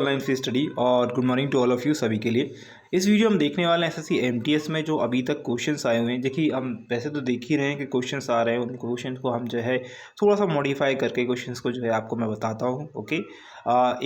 Online free study और good morning to all of you सभी के लिए। इस वीडियो हम देखने वाले हैं एसएससी एमटीएस में जो अभी तक क्वेश्चंस आए हुए हैं। देखिए हम वैसे तो देख ही रहे हैं कि क्वेश्चंस आ रहे हैं, उन क्वेश्चंस को हम जो है थोड़ा सा मॉडिफाई करके क्वेश्चंस को जो है आपको मैं बताता हूँ। ओके,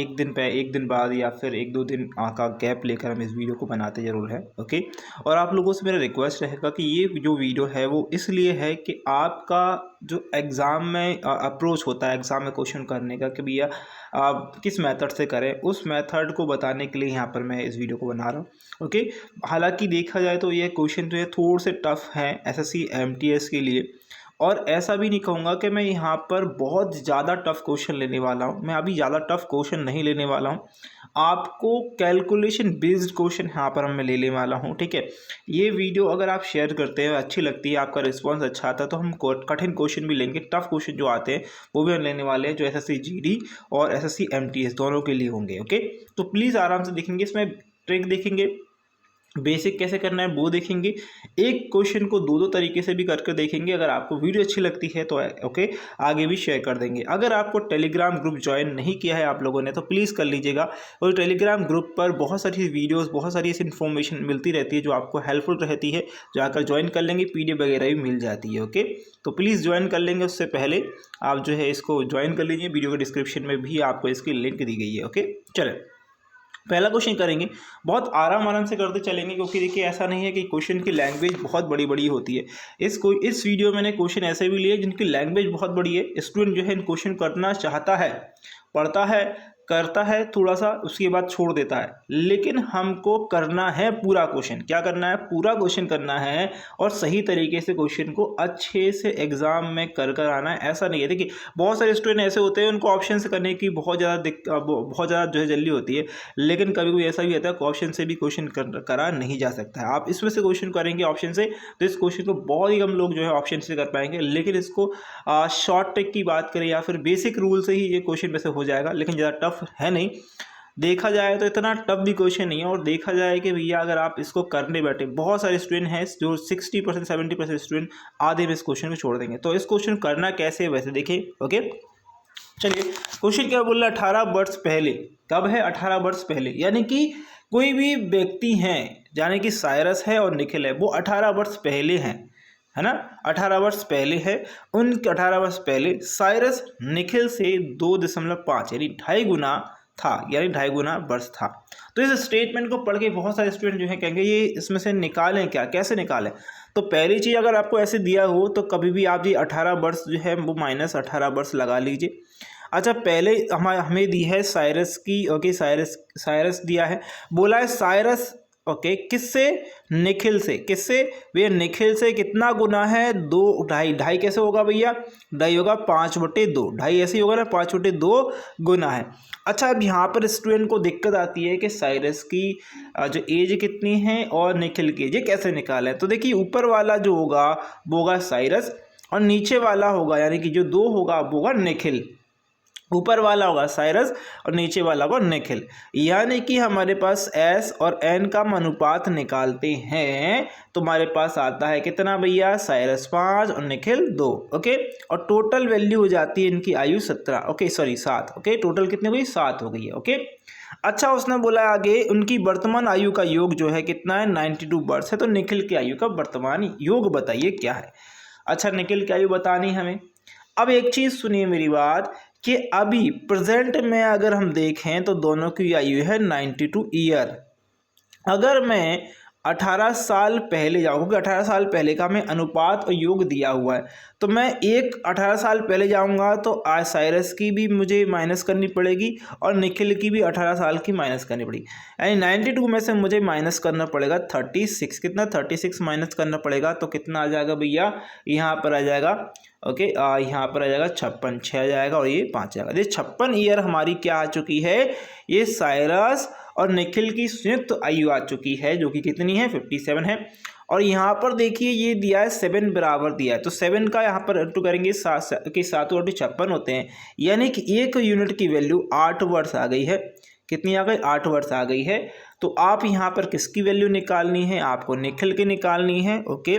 एक दिन बाद या फिर एक दो दिन का गैप लेकर हम इस वीडियो को बनाते ज़रूर हैं। ओके, और आप लोगों से मेरा रिक्वेस्ट रहेगा कि ये जो वीडियो है वो इसलिए है कि आपका जो एग्ज़ाम में अप्रोच होता है एग्ज़ाम में क्वेश्चन करने का कि भैया आप किस मेथड से करें, उस मेथड को बताने के लिए यहाँ पर मैं इस वीडियो को बना रहा हूँ। ओके, हालांकि देखा जाए तो ये क्वेश्चन जो है थोड़े से टफ़ हैं एसएससी एमटीएस के लिए, और ऐसा भी नहीं कहूँगा कि मैं यहाँ पर बहुत ज़्यादा टफ़ क्वेश्चन लेने वाला हूँ। मैं अभी ज़्यादा टफ़ क्वेश्चन नहीं लेने वाला हूँ, आपको कैलकुलेशन बेस्ड क्वेश्चन यहाँ पर मैं लेने वाला हूँ। ठीक है, ये वीडियो अगर आप शेयर करते हैं, अच्छी लगती है, आपका रिस्पांस अच्छा आता है, तो हम कठिन क्वेश्चन भी लेंगे, टफ़ क्वेश्चन जो आते हैं वो भी हम लेने वाले हैं, जो एसएससी जीडी और एसएससी एमटीएस दोनों के लिए होंगे। ओके, तो प्लीज़ आराम से देखेंगे, इसमें ट्रिक देखेंगे, बेसिक कैसे करना है वो देखेंगे, एक क्वेश्चन को दो तरीके से भी करके देखेंगे। अगर आपको वीडियो अच्छी लगती है तो ओके आगे भी शेयर कर देंगे। अगर आपको टेलीग्राम ग्रुप ज्वाइन नहीं किया है आप लोगों ने तो प्लीज़ कर लीजिएगा, और टेलीग्राम ग्रुप पर बहुत सारी वीडियोस, बहुत सारी ऐसी इन्फॉर्मेशन मिलती रहती है जो आपको हेल्पफुल रहती है। जाकर ज्वाइन कर लेंगे, PDF वगैरह भी मिल जाती है। ओके, तो प्लीज़ ज्वाइन कर लेंगे, उससे पहले आप जो है इसको ज्वाइन कर लीजिए, वीडियो के डिस्क्रिप्शन में भी आपको इसकी लिंक दी गई है। ओके, चलें पहला क्वेश्चन करेंगे, बहुत आराम से करते चलेंगे, क्योंकि देखिए ऐसा नहीं है कि क्वेश्चन की लैंग्वेज बहुत बड़ी बड़ी होती है। इस वीडियो में मैंने क्वेश्चन ऐसे भी लिए जिनकी लैंग्वेज बहुत बड़ी है। स्टूडेंट जो है इन क्वेश्चन करना चाहता है, पढ़ता है, करता है थोड़ा सा, उसके बाद छोड़ देता है, लेकिन हमको करना है पूरा क्वेश्चन। क्या करना है? पूरा क्वेश्चन करना है, और सही तरीके से क्वेश्चन को अच्छे से एग्जाम में कर आना है। ऐसा नहीं है, देखिए बहुत सारे स्टूडेंट ऐसे होते हैं उनको ऑप्शन से करने की बहुत ज़्यादा जो है जल्दी होती है, लेकिन कभी कभी ऐसा भी होता है कि ऑप्शन से भी क्वेश्चन करा नहीं जा सकता है। आप इसमें से क्वेश्चन करेंगे ऑप्शन से तो इस क्वेश्चन को बहुत ही कम लोग जो है ऑप्शन से कर पाएंगे, लेकिन इसको शॉर्ट ट्रिक की बात करें या फिर बेसिक रूल से ही ये क्वेश्चन वैसे हो जाएगा, लेकिन ज़्यादा टफ है नहीं। देखा जाए तो इतना टफ भी क्वेश्चन नहीं है, और देखा जाए कि भैया अगर आप इसको करने बैठे, बहुत सारे स्टूडेंट हैं जो 60% 70% स्टूडेंट आधे में इस क्वेश्चन को छोड़ देंगे। तो इस क्वेश्चन करना कैसे है वैसे देखिए। ओके, चलिए क्वेश्चन क्या बोल रहा है, 18 वर्ष पहले। कब है? 18 वर्ष पहले, यानी कि कोई भी व्यक्ति हैं, यानी कि साइरस है और निखिल है, वो 18 वर्ष पहले हैं, है ना, 18 वर्ष पहले है। उन 18 वर्ष पहले साइरस निखिल से 2.5 यानी 2.5 गुना था, यानी 2.5 गुना वर्ष था। तो इस स्टेटमेंट को पढ़ के बहुत सारे स्टूडेंट जो है कहेंगे ये इसमें से निकालें क्या, कैसे निकालें? तो पहली चीज़, अगर आपको ऐसे दिया हो तो कभी भी आप ये 18 वर्ष जो है वो -18 वर्ष लगा लीजिए। अच्छा, पहले हमें दी है साइरस की। ओके, साइरस दिया है, बोला है साइरस, ओके, किससे? निखिल से। किससे भैया? निखिल से। कितना गुना है? 2, 2.5 कैसे होगा भैया? 2.5 होगा 5/2, 2.5 ऐसे ही होगा ना, 5/2 गुना है। अच्छा, अब यहाँ पर स्टूडेंट को दिक्कत आती है कि साइरस की जो एज कितनी है और निखिल की एज कैसे निकालें। तो देखिए ऊपर वाला जो होगा वो होगा साइरस, और नीचे वाला होगा यानी कि जो 2 होगा वो होगा निखिल। ऊपर वाला होगा साइरस और नीचे वाला होगा निखिल, यानी कि हमारे पास S और N का अनुपात निकालते हैं तो हमारे पास आता है कितना भैया? साइरस 5 और निखिल 2। ओके, और टोटल वैल्यू हो जाती है इनकी आयु 17, ओके सॉरी 7। ओके, टोटल कितनी हो गई? 7 हो गई है। ओके, अच्छा, उसने बोला आगे उनकी वर्तमान आयु का योग जो है कितना है? 92 वर्ष है। तो निखिल की आयु का वर्तमान योग बताइए क्या है? अच्छा, निखिल की आयु बतानी हमें। अब एक चीज़ सुनिए मेरी बात, कि अभी प्रेजेंट में अगर हम देखें तो दोनों की आयु है 92 ईयर। अगर मैं 18 साल पहले जाऊँ, क्योंकि 18 साल पहले का हमें अनुपात और योग दिया हुआ है, तो मैं 18 साल पहले जाऊँगा तो साइरस की भी मुझे माइनस करनी पड़ेगी और निखिल की भी 18 साल की माइनस करनी पड़ेगी, यानी 92 में से मुझे माइनस करना पड़ेगा 36। कितना? 36 माइनस करना पड़ेगा, तो कितना आ जाएगा भैया? यहाँ पर आ जाएगा, ओके, यहाँ पर आ जाएगा 56, 6 आ जाएगा और ये 5 आ जाएगा। ये 56 ईयर हमारी क्या आ चुकी है? ये साइरस और निखिल की संयुक्त आयु आ चुकी है, जो कि कितनी है? 57 है। और यहाँ पर देखिए ये दिया है 7 बराबर दिया है, तो 7 का यहाँ पर इंटू करेंगे 7 के 7 और 56 होते हैं, यानी कि 1 यूनिट की वैल्यू 8 वर्ष आ गई है। कितनी आ गई? 8 वर्ष आ गई है। तो आप यहाँ पर किसकी वैल्यू निकालनी है? आपको निखिल की निकालनी है। ओके,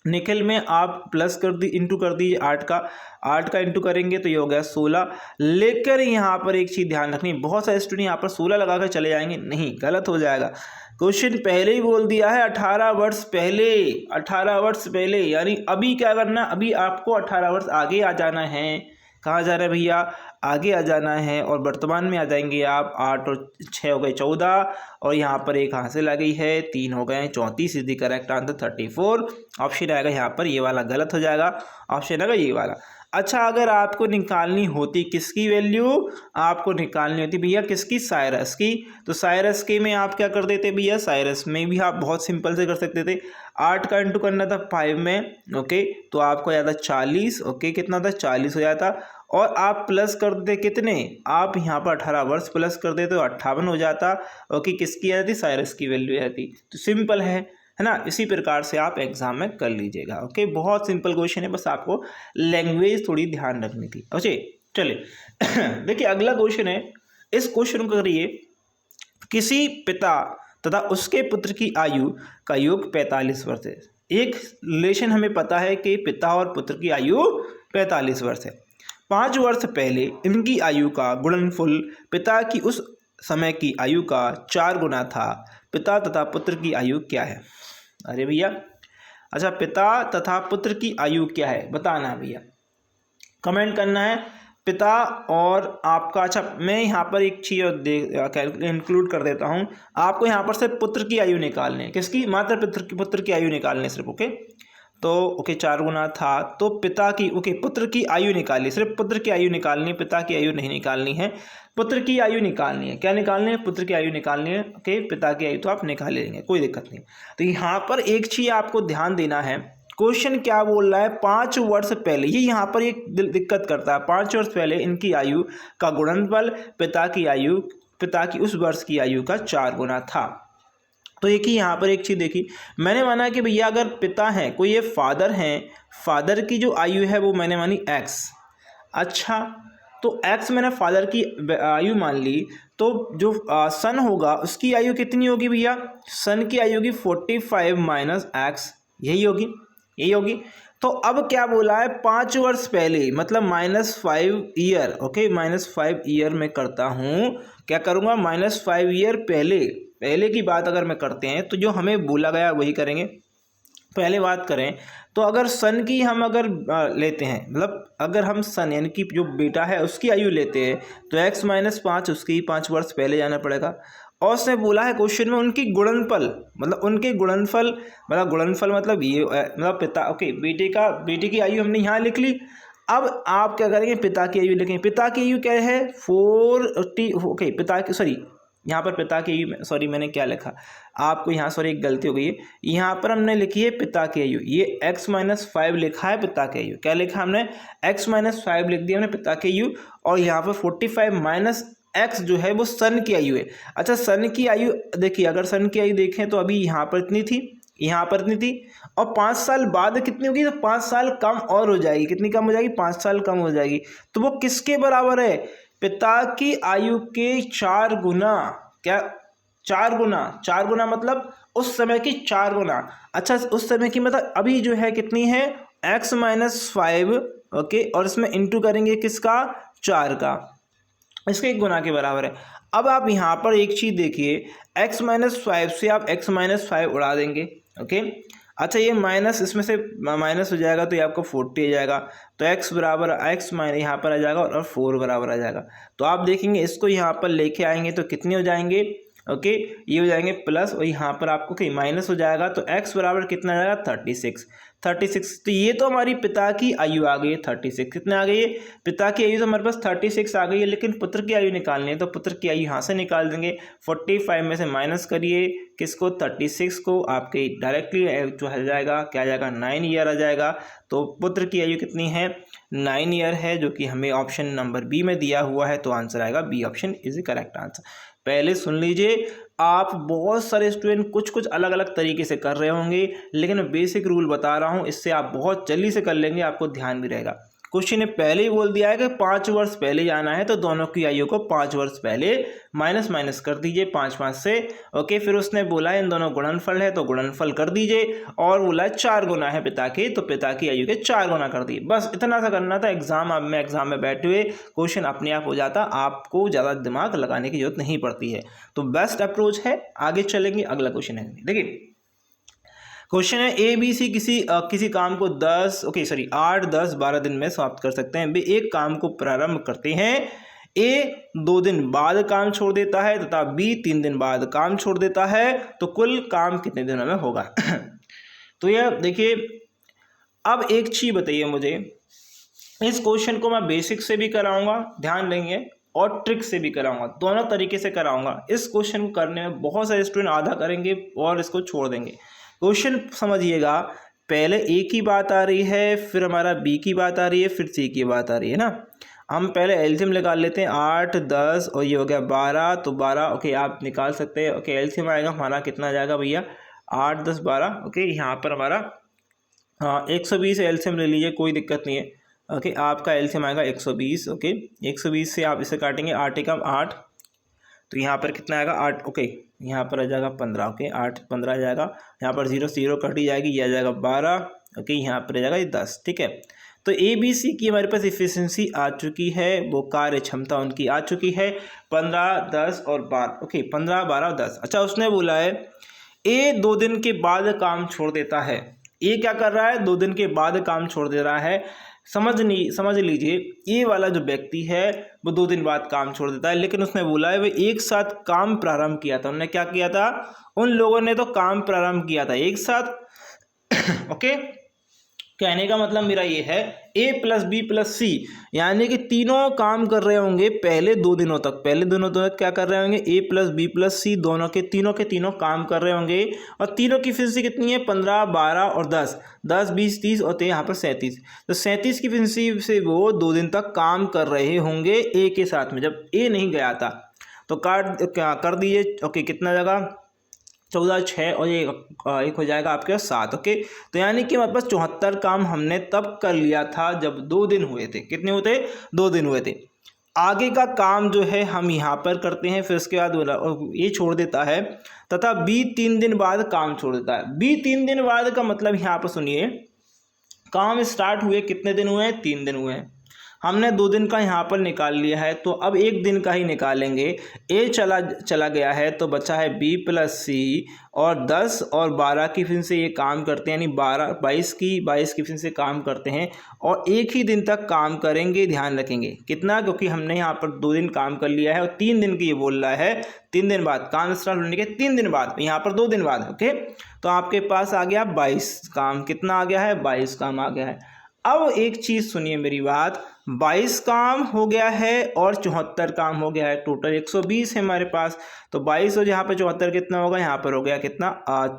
निखिल में आप प्लस कर दी इंटू कर दीजिए 8 का इंटू करेंगे तो ये हो गया 16। लेकर यहाँ पर एक चीज़ ध्यान रखनी, बहुत सारे स्टूडेंट यहाँ पर 16 लगा कर चले जाएंगे, नहीं, गलत हो जाएगा। क्वेश्चन पहले ही बोल दिया है 18 वर्ष पहले, 18 वर्ष पहले, यानी अभी क्या करना, अभी आपको 18 वर्ष आगे आ जाना है। कहाँ जा रहे हैं भैया, आगे आ जाना है, और वर्तमान में आ जाएंगे आप। 8 और 6 हो गए 14, और यहाँ पर एक हासिल आ गई है, 3 हो गए 34, is the correct answer 34। Option आएगा यहाँ पर ये वाला, गलत हो जाएगा, ऑप्शन आएगा ये वाला। अच्छा, अगर आपको निकालनी होती किसकी वैल्यू, आपको निकालनी होती भैया किसकी, साइरस की, तो साइरस के में आप क्या कर देते भैया, साइरस में भी आप बहुत सिंपल से कर सकते थे। 8 का इंटू करना था 5 में, ओके, तो आपको याद था 40, ओके, कितना था 40 हो जाता, और आप प्लस कर देते कितने, आप यहाँ पर 18 वर्ष प्लस कर देते तो 58 हो जाता, ओके, किसकी आ जाती, साइरस की वैल्यू आती। तो सिंपल है ना। इसी प्रकार से आप एग्जाम में कर लीजिएगा, ओके, बहुत सिंपल क्वेश्चन है, बस आपको लैंग्वेज थोड़ी ध्यान रखनी थी। ओके, चलिए देखिए अगला क्वेश्चन है, इस क्वेश्चन को करिए, किसी पिता तथा उसके पुत्र की आयु का योग 45 वर्ष है। एक रिलेशन हमें पता है कि पिता और पुत्र की आयु 45 वर्ष है। 5 वर्ष पहले इनकी आयु का गुणनफल पिता की उस समय की आयु का 4 गुना था। पिता तथा पुत्र की आयु क्या है। अरे भैया, अच्छा, पिता तथा पुत्र की आयु क्या है बताना है भैया, कमेंट करना है पिता और आपका। अच्छा, मैं यहाँ पर एक चीज़ इंक्लूड कर देता हूँ, आपको यहाँ पर सिर्फ पुत्र की आयु निकालनी है, किसकी, मात्र पुत्र की आयु निकालनी है सिर्फ, ओके। तो ओके 4 गुना था, तो पिता की, ओके, पुत्र की आयु निकाली, सिर्फ पुत्र की आयु निकालनी है, पिता की आयु नहीं निकालनी है, पुत्र की आयु निकालनी है। क्या निकालनी है, पुत्र की आयु निकालनी है, ओके, पिता की आयु तो आप निकाल लेंगे, कोई दिक्कत नहीं। तो यहाँ पर एक चीज़ आपको ध्यान देना है, क्वेश्चन क्या बोल रहा है, 5 वर्ष पहले, ये यहाँ पर एक दिक्कत करता है। 5 वर्ष पहले इनकी आयु का गुणनफल पिता की उस वर्ष की आयु का 4 गुना था। तो एक ही यहाँ पर एक चीज़ देखी, मैंने माना कि भैया अगर पिता है, कोई ये फादर हैं, फादर की जो आयु है वो मैंने मानी x। अच्छा, तो x मैंने फादर की आयु मान ली, तो जो सन होगा उसकी आयु कितनी होगी भैया, सन की आयु होगी 45 माइनस x, यही होगी। तो अब क्या बोला है, 5 वर्ष पहले, मतलब -5 ईयर, ओके, -5 ईयर में करता हूँ, क्या करूँगा, -5 ईयर पहले की बात अगर मैं करते हैं, तो जो हमें बोला गया वही करेंगे। पहले बात करें तो अगर सन की हम अगर लेते हैं, मतलब अगर हम सन यानी कि जो बेटा है उसकी आयु लेते हैं, तो x - 5 उसकी 5 वर्ष पहले जाना पड़ेगा। और उसने बोला है क्वेश्चन में उनकी गुणनफल, मतलब उनके गुणनफल, मतलब ये, मतलब पिता, ओके, बेटे की आयु हमने यहाँ लिख ली। अब आप क्या करेंगे, पिता की आयु लिखेंगे। पिता की आयु क्या है 40, ओके, यहाँ पर पिता की आयु, सॉरी मैंने क्या लिखा, आपको यहाँ सॉरी एक गलती हो गई है, यहाँ पर हमने लिखी है पिता की आयु, ये x - 5 लिखा है पिता की आयु, क्या लिखा हमने, x - 5 लिख दिया हमने पिता की आयु, और यहाँ पर 45 माइनस x जो है वो सन की आयु है। अच्छा, सन की आयु देखिए, अगर सन की आयु देखें तो अभी यहाँ पर इतनी थी, यहाँ पर इतनी थी, और 5 साल बाद कितनी होगी, तो 5 साल कम और हो जाएगी। कितनी कम हो जाएगी, 5 साल कम हो जाएगी। तो वो किसके बराबर है, पिता की आयु के 4 गुना। क्या 4 गुना मतलब उस समय की 4 गुना। अच्छा, उस समय की मतलब अभी जो है कितनी है, x - 5, ओके, और इसमें इंटू करेंगे किसका, 4 का, इसके 1 गुना के बराबर है। अब आप यहाँ पर एक चीज़ देखिए, x - 5 से आप x - 5 उड़ा देंगे, ओके। अच्छा, ये माइनस, इसमें से माइनस हो जाएगा तो ये आपको 40 आ जाएगा, तो x बराबर x माइनस यहाँ पर आ जाएगा और 4 बराबर आ जाएगा। तो आप देखेंगे इसको यहाँ पर लेके आएंगे तो कितने हो जाएंगे, ओके, ये हो जाएंगे प्लस, और यहाँ पर आपको माइनस हो जाएगा, तो x बराबर कितना आ जाएगा 36। तो ये तो हमारी पिता की आयु आ गई है 36। कितने आ गई है, पिता की आयु तो हमारे पास 36 आ गई है, लेकिन पुत्र की आयु निकालनी है, तो पुत्र की आयु यहाँ से निकाल देंगे। 45 में से माइनस करिए किसको, 36 को, आपके डायरेक्टली जो आ जाएगा, क्या आ जाएगा, 9 ईयर आ जाएगा। तो पुत्र की आयु कितनी है, 9 ईयर है, जो कि हमें ऑप्शन नंबर बी में दिया हुआ है, तो आंसर आएगा B option is the correct answer. पहले सुन लीजिए, आप बहुत सारे स्टूडेंट कुछ अलग अलग तरीके से कर रहे होंगे, लेकिन बेसिक रूल बता रहा हूँ, इससे आप बहुत जल्दी से कर लेंगे, आपको ध्यान भी रहेगा। क्वेश्चन ने पहले ही बोल दिया है कि 5 वर्ष पहले जाना है, तो दोनों की आयु को 5 वर्ष पहले माइनस कर दीजिए 5 से। ओके, फिर उसने बोला इन दोनों गुणनफल है तो गुणनफल कर दीजिए, और बोला 4 गुना है पिता के, तो पिता की आयु के 4 गुना कर दिए। बस इतना सा करना था। एग्जाम में बैठे हुए क्वेश्चन अपने आप हो जाता, आपको ज़्यादा दिमाग लगाने की जरूरत नहीं पड़ती है। तो बेस्ट अप्रोच है। आगे चलेंगे, अगला क्वेश्चन है, देखिए क्वेश्चन है ए बी सी किसी काम को 8, 10, 12 दिन में समाप्त कर सकते हैं। वे एक काम को प्रारंभ करते हैं, ए 2 दिन बाद काम छोड़ देता है तथा बी 3 दिन बाद काम छोड़ देता है, तो कुल काम कितने दिनों में होगा? तो यह देखिए, अब एक चीज बताइए मुझे, इस क्वेश्चन को मैं बेसिक से भी कराऊंगा, ध्यान देंगे, और ट्रिक से भी कराऊंगा, दोनों तरीके से कराऊंगा। इस क्वेश्चन को करने में बहुत सारे स्टूडेंट आधा करेंगे और इसको छोड़ देंगे। क्वेश्चन समझिएगा, पहले ए की बात आ रही है, फिर हमारा बी की बात आ रही है, फिर सी की बात आ रही है ना। हम पहले एलसीएम निकाल लेते हैं, 8, 10 और ये हो गया 12, तो 12 ओके आप निकाल सकते हैं। ओके, एलसीएम आएगा हमारा कितना आ जाएगा भैया, 8, 10, 12। ओके, यहाँ पर हमारा 120 एलसीएम ले लीजिए, कोई दिक्कत नहीं है। ओके, आपका एलसीएम आएगा 120। ओके, 120 से आप इसे काटेंगे, 8 एकम 8, तो यहाँ पर कितना आएगा 8। ओके, यहाँ पर आ जाएगा 15। ओके, 8 15 आ जाएगा, यहाँ पर 0 0 कटी जाएगी, ये आ जाएगा 12। ओके, यहाँ पर आ जाएगा ये 10। ठीक है, तो ए बी सी की हमारे पास इफिशिएंसी आ चुकी है, वो कार्य क्षमता उनकी आ चुकी है 15, 10 और 12। ओके, 15, 12 और 10। अच्छा, उसने बोला है ए 2 दिन के बाद काम छोड़ देता है। ए क्या कर रहा है, 2 दिन के बाद काम छोड़ दे रहा है। समझ लीजिए, ये वाला जो व्यक्ति है वो 2 दिन बाद काम छोड़ देता है, लेकिन उसने बोला है वो एक साथ काम प्रारंभ किया था। उन्होंने क्या किया था, उन लोगों ने तो काम प्रारंभ किया था एक साथ। ओके, कहने का मतलब मेरा ये है, ए प्लस बी प्लस सी, यानी कि तीनों काम कर रहे होंगे पहले 2 दिनों तक। क्या कर रहे होंगे, ए प्लस बी प्लस सी दोनों के तीनों काम कर रहे होंगे, और तीनों की एफिशिएंसी कितनी है, 15, 12 और 10, 10, 20, 30 और यहाँ पर 37। तो 37 की एफिशिएंसी से वो 2 दिन तक काम कर रहे होंगे ए के साथ में, जब ए नहीं गया था। तो क्या कर दीजिए। ओके, कितना जगह 14, 6 और ये एक हो जाएगा आपके 7। ओके, तो यानी कि हमारे पास 74 काम हमने तब कर लिया था जब 2 दिन हुए थे। कितने हुए थे, 2 दिन हुए थे। आगे का काम जो है हम यहाँ पर करते हैं, फिर उसके बाद ये छोड़ देता है, तथा बी 3 दिन बाद काम छोड़ देता है। बी 3 दिन बाद का मतलब यहाँ पर सुनिए, काम स्टार्ट हुए कितने दिन हुए हैं, 3 दिन हुए हैं। हमने 2 दिन का यहाँ पर निकाल लिया है, तो अब 1 दिन का ही निकालेंगे। ए चला गया है, तो बचा है बी प्लस सी, और 10 और 12 की फिर से ये काम करते हैं, यानी 22 की फिर से काम करते हैं, और एक ही दिन तक काम करेंगे। ध्यान रखेंगे कितना, क्योंकि हमने यहाँ पर 2 दिन काम कर लिया है, और 3 दिन की ये बोल रहा है, 3 दिन बाद काम स्टार्ट होने के 3 दिन बाद, यहाँ पर 2 दिन बाद। ओके, तो आपके पास आ गया 22 काम। कितना आ गया है, 22 काम आ गया है। अब एक चीज़ सुनिए मेरी बात, 22 काम हो गया है और 74 काम हो गया है, टोटल 120 है हमारे पास। तो 22 और यहाँ पर 74 कितना होगा, यहाँ पर हो गया कितना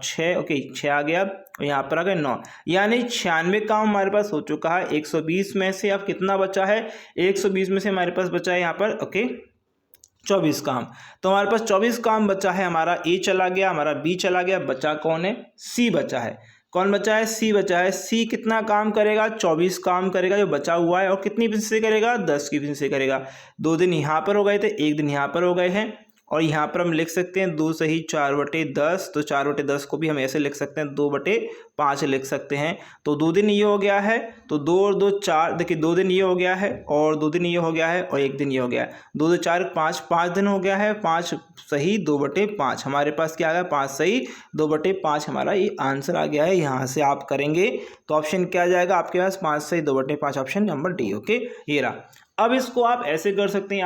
6। ओके, 6 आ गया, और यहाँ पर आ गया 9, यानी 96 काम हमारे पास हो चुका है। 120 में से अब कितना बचा है, 120 में से हमारे पास बचा है यहाँ पर ओके 24 काम। तो हमारे पास 24 काम बचा है। हमारा ए चला गया, हमारा बी चला गया, बचा कौन है, सी बचा है। कौन बचा है, सी बचा है। सी कितना काम करेगा, 24 काम करेगा जो बचा हुआ है, और कितनी फिर से करेगा, 10 की फिर से करेगा। 2 दिन यहाँ पर हो गए थे, 1 दिन यहाँ पर हो गए हैं, और यहाँ पर हम लिख सकते हैं 2 सही 4/10, तो 4/10 को भी हम ऐसे लिख सकते हैं, 2/5 लिख सकते हैं। तो 2 दिन ये हो गया है, तो 2 और 2 4, देखिए 2 दिन ये हो गया है, और 2 दिन ये हो गया है, और 1 दिन ये हो गया है। 2 2 4 5, 5 दिन हो गया है, 5 सही 2/5 हमारे पास क्या आ गया, 5 सही 2/5 हमारा ये आंसर आ गया है। यहाँ से आप करेंगे तो ऑप्शन क्या आ जाएगा आपके पास, 5 सही 2/5, ऑप्शन नंबर डी। ओके, ये रहा। अब इसको आप ऐसे कर सकते हैं,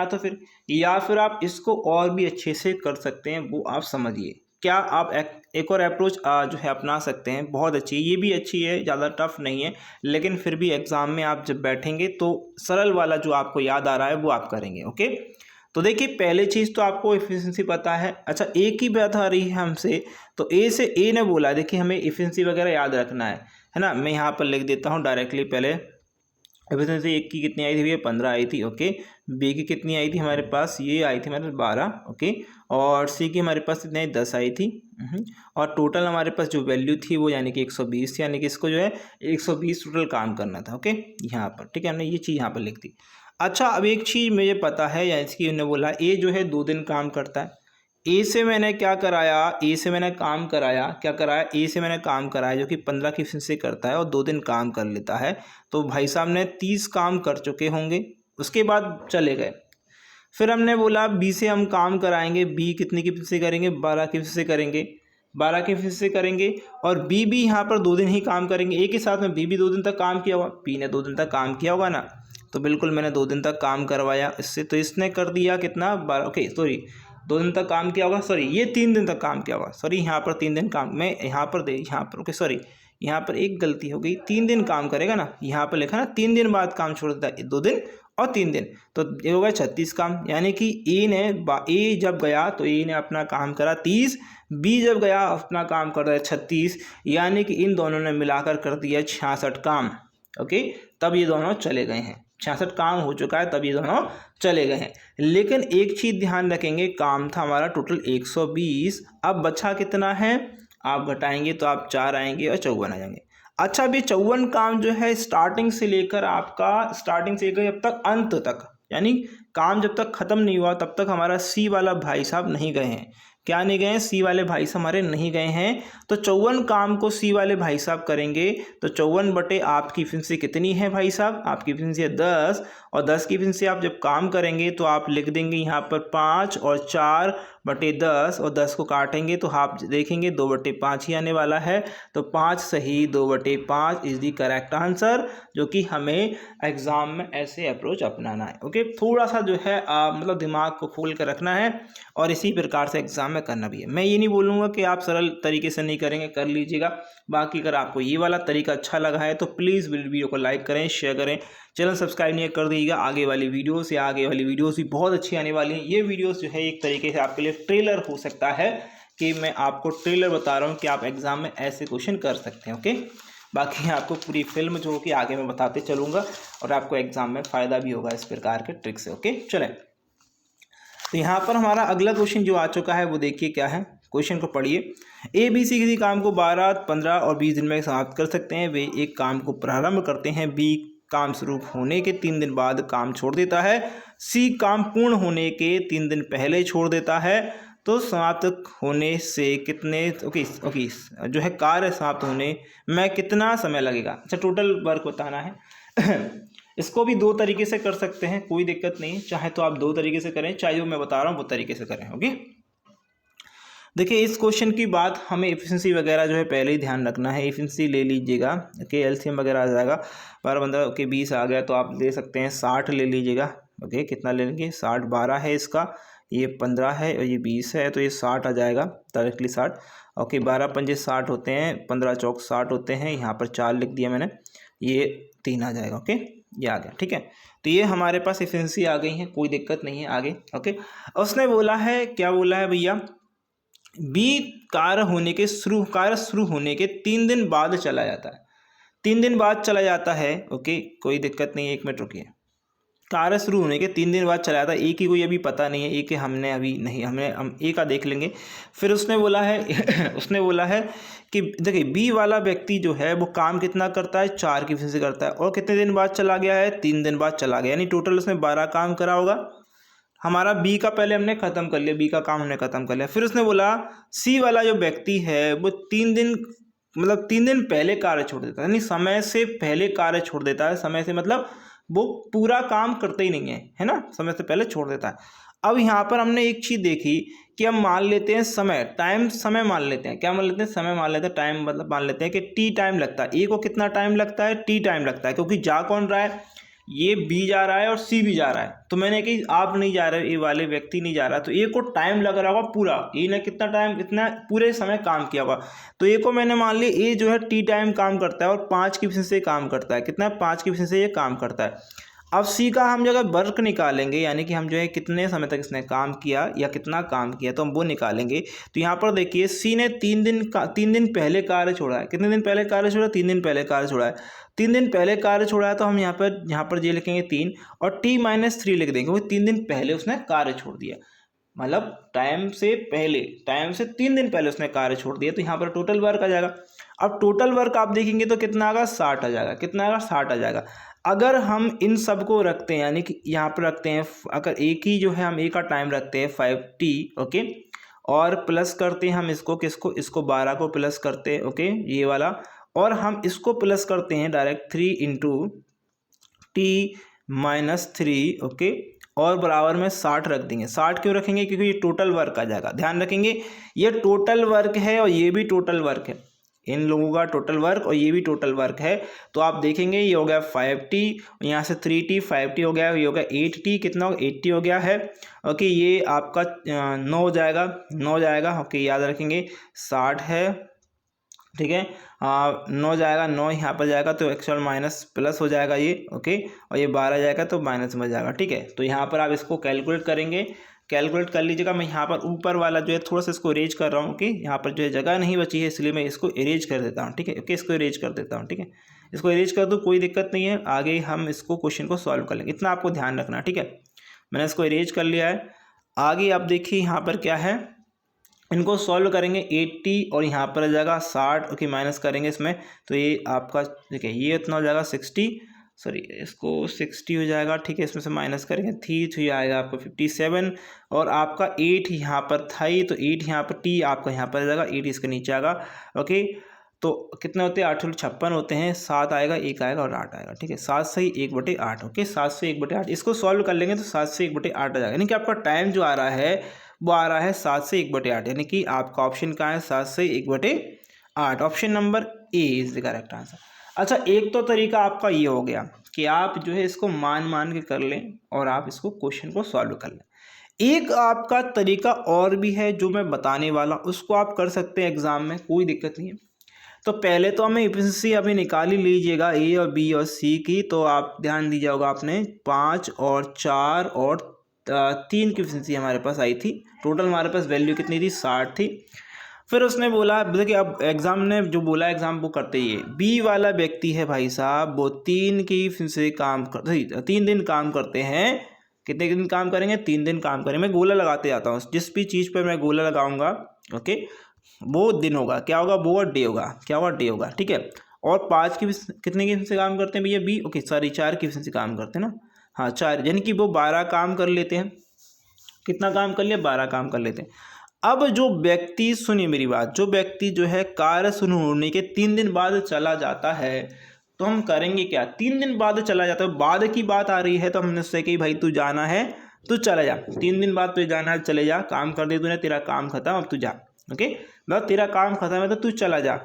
या फिर आप इसको और भी अच्छे से कर सकते हैं, वो आप समझिए। क्या आप एक और अप्रोच जो है अपना सकते हैं, बहुत अच्छी है, ये भी अच्छी है, ज़्यादा टफ नहीं है, लेकिन फिर भी एग्ज़ाम में आप जब बैठेंगे तो सरल वाला जो आपको याद आ रहा है वो आप करेंगे। ओके, तो देखिए पहले चीज़ तो आपको एफिशिएंसी पता है। अच्छा, ए की बात आ रही है हमसे, तो ए ने बोला, देखिए हमें एफिशिएंसी वगैरह याद रखना है ना। मैं यहाँ पर लिख देता हूँ डायरेक्टली, पहले एफिशिएंसी एक की कितनी आई थी भैया 15 आई थी। ओके, बी की कितनी आई थी हमारे पास, ये आई थी हमारे 12। ओके, और सी की हमारे पास कितनी आई 10 आई थी। और टोटल हमारे पास जो वैल्यू थी वो यानी कि 120 थी, यानी कि इसको जो है 120 टोटल काम करना था। ओके, यहाँ पर ठीक है, हमने ये चीज़ यहाँ पर लिख दी। अच्छा, अब एक चीज़ मुझे पता है, यानी कि उन्होंने बोला ए जो है 2 दिन काम करता है। ए से मैंने क्या कराया, ए से मैंने काम कराया, क्या कराया, ए से मैंने काम कराया जो कि 15 की एफिशिएंसी करता है और 2 दिन काम कर लेता है। तो भाई साहब ने 30 काम कर चुके होंगे, उसके बाद चले गए। फिर हमने बोला बी से हम काम कराएंगे, बी कितनी की एफिशिएंसी करेंगे, 12 की एफिशिएंसी करेंगे, 12 की एफिशिएंसी करेंगे। और बी भी यहाँ पर 2 दिन ही काम करेंगे, एक ही साथ में बी भी 2 दिन तक काम किया होगा, बी ने 2 दिन तक काम किया होगा ना। तो बिल्कुल मैंने 2 दिन तक काम करवाया इससे, तो इसने कर दिया कितना 12। ओके सॉरी, 2 दिन तक काम किया होगा, सॉरी ये 3 दिन तक काम किया होगा, सॉरी यहाँ पर 3 दिन काम, मैं यहाँ पर यहाँ पर ओके सॉरी यहाँ पर एक गलती हो गई, 3 दिन काम करेगा ना, यहाँ पर लिखा ना 3 दिन बाद काम छोड़ देता है, 2 दिन और 3 दिन, तो ये होगा 36 काम। यानी कि ए जब गया तो ए ने अपना काम करा 30, बी जब गया अपना काम कर रहा है 36, यानी कि इन दोनों ने मिलाकर कर दिया 66 काम। ओके, तब ये दोनों चले गए हैं, 66 काम हो चुका है, तब ये दोनों चले गए हैं। लेकिन एक चीज़ ध्यान रखेंगे, काम था हमारा टोटल 120, अब बचा कितना है, आप घटाएंगे तो आप 4 आएंगे और 54 आ जाएंगे। अच्छा, अभी 54 काम जो है स्टार्टिंग से लेकर जब तक अंत तक, यानी काम जब तक ख़त्म नहीं हुआ तब तक हमारा सी वाला भाई साहब नहीं गए हैं। क्या नहीं गए हैं, सी वाले भाई साहब हमारे नहीं गए हैं। तो 54 काम को सी वाले भाई साहब करेंगे, तो 54 बटे आपकी एफिशिएंसी कितनी है भाई साहब, आपकी एफिशिएंसी है 10, और 10 की एफिशिएंसी आप जब काम करेंगे तो आप लिख देंगे यहाँ पर 5 और 4 बटे 10, और 10 को काटेंगे तो आप देखेंगे 2 बटे 5 ही आने वाला है। तो 5 सही, 2 बटे 5 इज़ दी करेक्ट आंसर, जो कि हमें एग्ज़ाम में ऐसे अप्रोच अपनाना है। ओके, थोड़ा सा जो है मतलब दिमाग को खोल कर रखना है और इसी प्रकार से एग्ज़ाम में करना भी है। मैं ये नहीं बोलूँगा कि आप सरल तरीके से नहीं करेंगे, कर लीजिएगा। बाकी अगर आपको ये वाला तरीका अच्छा लगा है तो प्लीज़ वीडियो को लाइक करें, शेयर करें, चैनल सब्सक्राइब नहीं कर दीजिएगा। आगे वाली वीडियोस भी बहुत अच्छी आने वाली हैं। ये वीडियोस जो है एक तरीके से आपके लिए ट्रेलर हो सकता है, कि मैं आपको ट्रेलर बता रहा हूँ कि आप एग्ज़ाम में ऐसे क्वेश्चन कर सकते हैं। ओके, बाकी आपको पूरी फिल्म जो कि आगे मैं बताते चलूँगा और आपको एग्ज़ाम में फ़ायदा भी होगा इस प्रकार के ट्रिक से। ओके, चलें, तो यहाँ पर हमारा अगला क्वेश्चन जो आ चुका है वो देखिए क्या है। क्वेश्चन को पढ़िए। ए बी सी किसी काम को 12, 15 और 20 दिन में समाप्त कर सकते हैं। वे एक काम को प्रारंभ करते हैं, बी काम शुरू होने के 3 दिन बाद काम छोड़ देता है, सी काम पूर्ण होने के 3 दिन पहले छोड़ देता है। तो समाप्त होने से कितने ओके जो है कार्य समाप्त होने में कितना समय लगेगा। अच्छा, टोटल वर्क बताना है। इसको भी 2 तरीके से कर सकते हैं, कोई दिक्कत नहीं, चाहे तो आप 2 तरीके से करें, चाहे जो मैं बता रहा हूँ वो तरीके से करें। ओके, देखिए इस क्वेश्चन की बात हमें एफिशिएंसी वगैरह जो है पहले ही ध्यान रखना है। एफिशिएंसी ले लीजिएगा, ओके, एलसीएम वगैरह आ जाएगा, 12 15 ओके 20 आ गया, तो आप ले सकते हैं 60 ले लीजिएगा। ओके, कितना ले लेंगे, 60, 12 है इसका, ये 15 है और ये 20 है, तो ये 60 आ जाएगा डायरेक्टली 60। ओके, 12 पंजे 60 होते हैं, 15 चौक 60 होते हैं, यहाँ पर 4 लिख दिया मैंने, ये 3 आ जाएगा। ओके, ये आ गया, ठीक है। तो ये हमारे पास एफिशिएंसी आ गई है, कोई दिक्कत नहीं है आगे। ओके, उसने बोला है, क्या बोला है भैया, बी कार्य शुरू होने के 3 दिन बाद चला जाता है, 3 दिन बाद चला जाता है। ओके, कोई दिक्कत नहीं है, 1 मिनट रुकिए। कार्य शुरू होने के 3 दिन बाद चला जाता है, ए की कोई अभी पता नहीं है, ए के हमने अभी नहीं, हम ए का देख लेंगे। फिर उसने बोला है उसने बोला है कि देखिए बी वाला व्यक्ति जो है वो काम कितना करता है, 4 की एफिशिएंसी करता है, और कितने दिन बाद चला गया है, 3 दिन बाद चला गया, यानी टोटल उसने 12 काम करा होगा। हमारा बी का पहले हमने ख़त्म कर लिया, बी का काम हमने ख़त्म कर लिया। फिर उसने बोला सी वाला जो व्यक्ति है वो 3 दिन मतलब 3 दिन पहले कार्य छोड़ देता है, यानी समय से पहले कार्य छोड़ देता है। समय से मतलब वो पूरा काम करते ही नहीं है ना, समय से पहले छोड़ देता है। अब यहाँ पर हमने एक चीज़ देखी कि हम मान लेते हैं समय मान लेते हैं, क्या मान लेते हैं, समय मान लेते हैं, टाइम मतलब मान लेते हैं कि टी टाइम लगता है। ए को कितना टाइम लगता है, टी टाइम लगता है, क्योंकि जा कौन रहा है, ये बी जा रहा है और सी भी जा रहा है। तो मैंने कि आप नहीं जा रहे, ए वाले व्यक्ति नहीं जा रहा, तो ए को टाइम लग रहा होगा पूरा, ए ने कितना टाइम, इतना पूरे समय काम किया होगा। तो ए को मैंने मान लिया ए जो है टी टाइम काम करता है और 5 की एफिशिएंसी से काम करता है, कितना, 5 की एफिशिएंसी से ये काम करता है। अब सी का हम जो है वर्क निकालेंगे, यानी कि हम जो है कितने समय तक इसने काम किया या कितना काम किया, तो हम वो निकालेंगे। तो यहाँ पर देखिए सी ने 3 दिन पहले कार्य छोड़ा है। कितने दिन पहले कार्य छोड़ा? 3 दिन पहले कार्य छोड़ा है। 3 दिन पहले कार्य छोड़ा है, तो हम यहाँ पर ये लिखेंगे 3 और t-3 लिख देंगे, वो 3 दिन पहले उसने कार्य छोड़ दिया, मतलब टाइम से 3 दिन पहले उसने कार्य छोड़ दिया। तो यहाँ पर टोटल वर्क आ जाएगा। अब टोटल वर्क आप देखेंगे तो कितना आएगा? 60 आ जाएगा। कितना आएगा? 60 आ जाएगा। अगर हम इन सब को रखते हैं, यानी कि यहाँ पर रखते हैं, अगर एक ही जो है हम एक का टाइम रखते हैं 5t, ओके, और प्लस करते हैं हम इसको, किसको? इसको 12 को प्लस करते हैं, ओके, ये वाला, और हम इसको प्लस करते हैं डायरेक्ट 3 इंटू t-3, ओके, और बराबर में 60 रख देंगे। 60 क्यों रखेंगे? क्योंकि ये टोटल वर्क आ जाएगा। ध्यान रखेंगे ये टोटल वर्क है और ये भी टोटल वर्क है, इन लोगों का टोटल वर्क और ये भी टोटल वर्क है। तो आप देखेंगे ये हो गया 5t, यहाँ से 3t, 5t हो गया, ये हो गया 8t, कितना हो? 80 हो गया है, ओके। ये आपका 9 हो जाएगा, 9 जाएगा, ओके, याद रखेंगे 60 है, ठीक है, 9 जाएगा, 9 यहाँ पर जाएगा तो एक्चुअल माइनस प्लस हो जाएगा ये, ओके, और ये 12 जाएगा तो माइनस में जाएगा, ठीक है। तो यहाँ पर आप इसको कैलकुलेट करेंगे, कैलकुलेट कर लीजिएगा। मैं यहाँ पर ऊपर वाला जो है थोड़ा सा इसको इरेज कर रहा हूँ, ओके, यहाँ पर जो है जगह नहीं बची है इसलिए मैं इसको इरेज कर देता हूँ, ठीक है, ओके, इसको इरेज कर देता हूँ, ठीक है, इसको इरेज कर दो, कोई दिक्कत नहीं है। आगे हम इसको क्वेश्चन को सॉल्व कर लेंगे, इतना आपको ध्यान रखना, ठीक है। मैंने इसको इरेज कर लिया है। आगे आप देखिए यहाँ पर क्या है, इनको सॉल्व करेंगे 80 और यहाँ पर आ जाएगा 60, ओके, माइनस करेंगे इसमें तो ये आपका देखिए ये इतना हो जाएगा 60, सॉरी इसको 60 हो जाएगा, ठीक है, इसमें से माइनस करेंगे 3 तो ये आएगा आपको 57 और आपका 8 यहाँ पर था ही, तो 8 यहाँ पर t आपका यहाँ पर आ जाएगा, 8 इसके नीचे आएगा, ओके। तो कितने होते हैं? 8 56 होते हैं, 7 आएगा, 1 आएगा और 8 आएगा, ठीक है, 7 से 1/8, ओके, 7 से 1/8। इसको सॉल्व कर लेंगे तो 7 से 1/8 आ जाएगा, यानी कि आपका टाइम जो आ रहा है वो आ रहा है 7 से 1/8, यानी कि आपका ऑप्शन कहाँ है? 7 से 1/8, option number A is the correct answer. अच्छा, एक तो तरीका आपका ये हो गया कि आप जो है इसको मान के कर लें और आप इसको क्वेश्चन को सॉल्व कर लें। एक आपका तरीका और भी है जो मैं बताने वाला, उसको आप कर सकते हैं एग्जाम में, कोई दिक्कत नहीं है। तो पहले तो हमें एफिशिएंसी अभी निकाल ही लीजिएगा ए और बी और सी की, तो आप ध्यान दीजिए होगा आपने 5 और 4 और 3 की एफिशिएंसी हमारे पास आई थी। टोटल हमारे पास वैल्यू कितनी थी? 60 थी। फिर उसने बोला, देखिए अब एग्जाम ने जो बोला एग्जाम वो करते ही है। बी वाला व्यक्ति है भाई साहब, वो 3 की से काम कर 3 दिन काम करते हैं। कितने दिन काम करेंगे? 3 दिन काम करेंगे। मैं गोला लगाते जाता हूँ, जिस भी चीज़ पर मैं गोला लगाऊंगा, ओके, वो दिन होगा, क्या होगा? वो डे होगा, क्या होगा? डे होगा, ठीक है। और 5 की कितने की से काम करते हैं भैया? बी, ओके, सॉरी 4 की से काम करते हैं ना, हाँ 4, यानी कि वो 12 काम कर लेते हैं। कितना काम कर लिया? 12 काम कर लेते हैं। अब जो व्यक्ति, सुनिए मेरी बात, जो व्यक्ति जो है कार्य शुरू होने के 3 दिन बाद चला जाता है, तो हम करेंगे क्या? 3 दिन बाद चला जाता है, बाद की बात आ रही है, तो हमने उससे कही भाई तू जाना है तू चला जा, 3 दिन बाद तुझे जाना है, चले जा, काम कर दे तूने, तेरा काम खत्म, अब तू जा, ओके, मतलब तेरा काम खत्म है तो तू चला जा।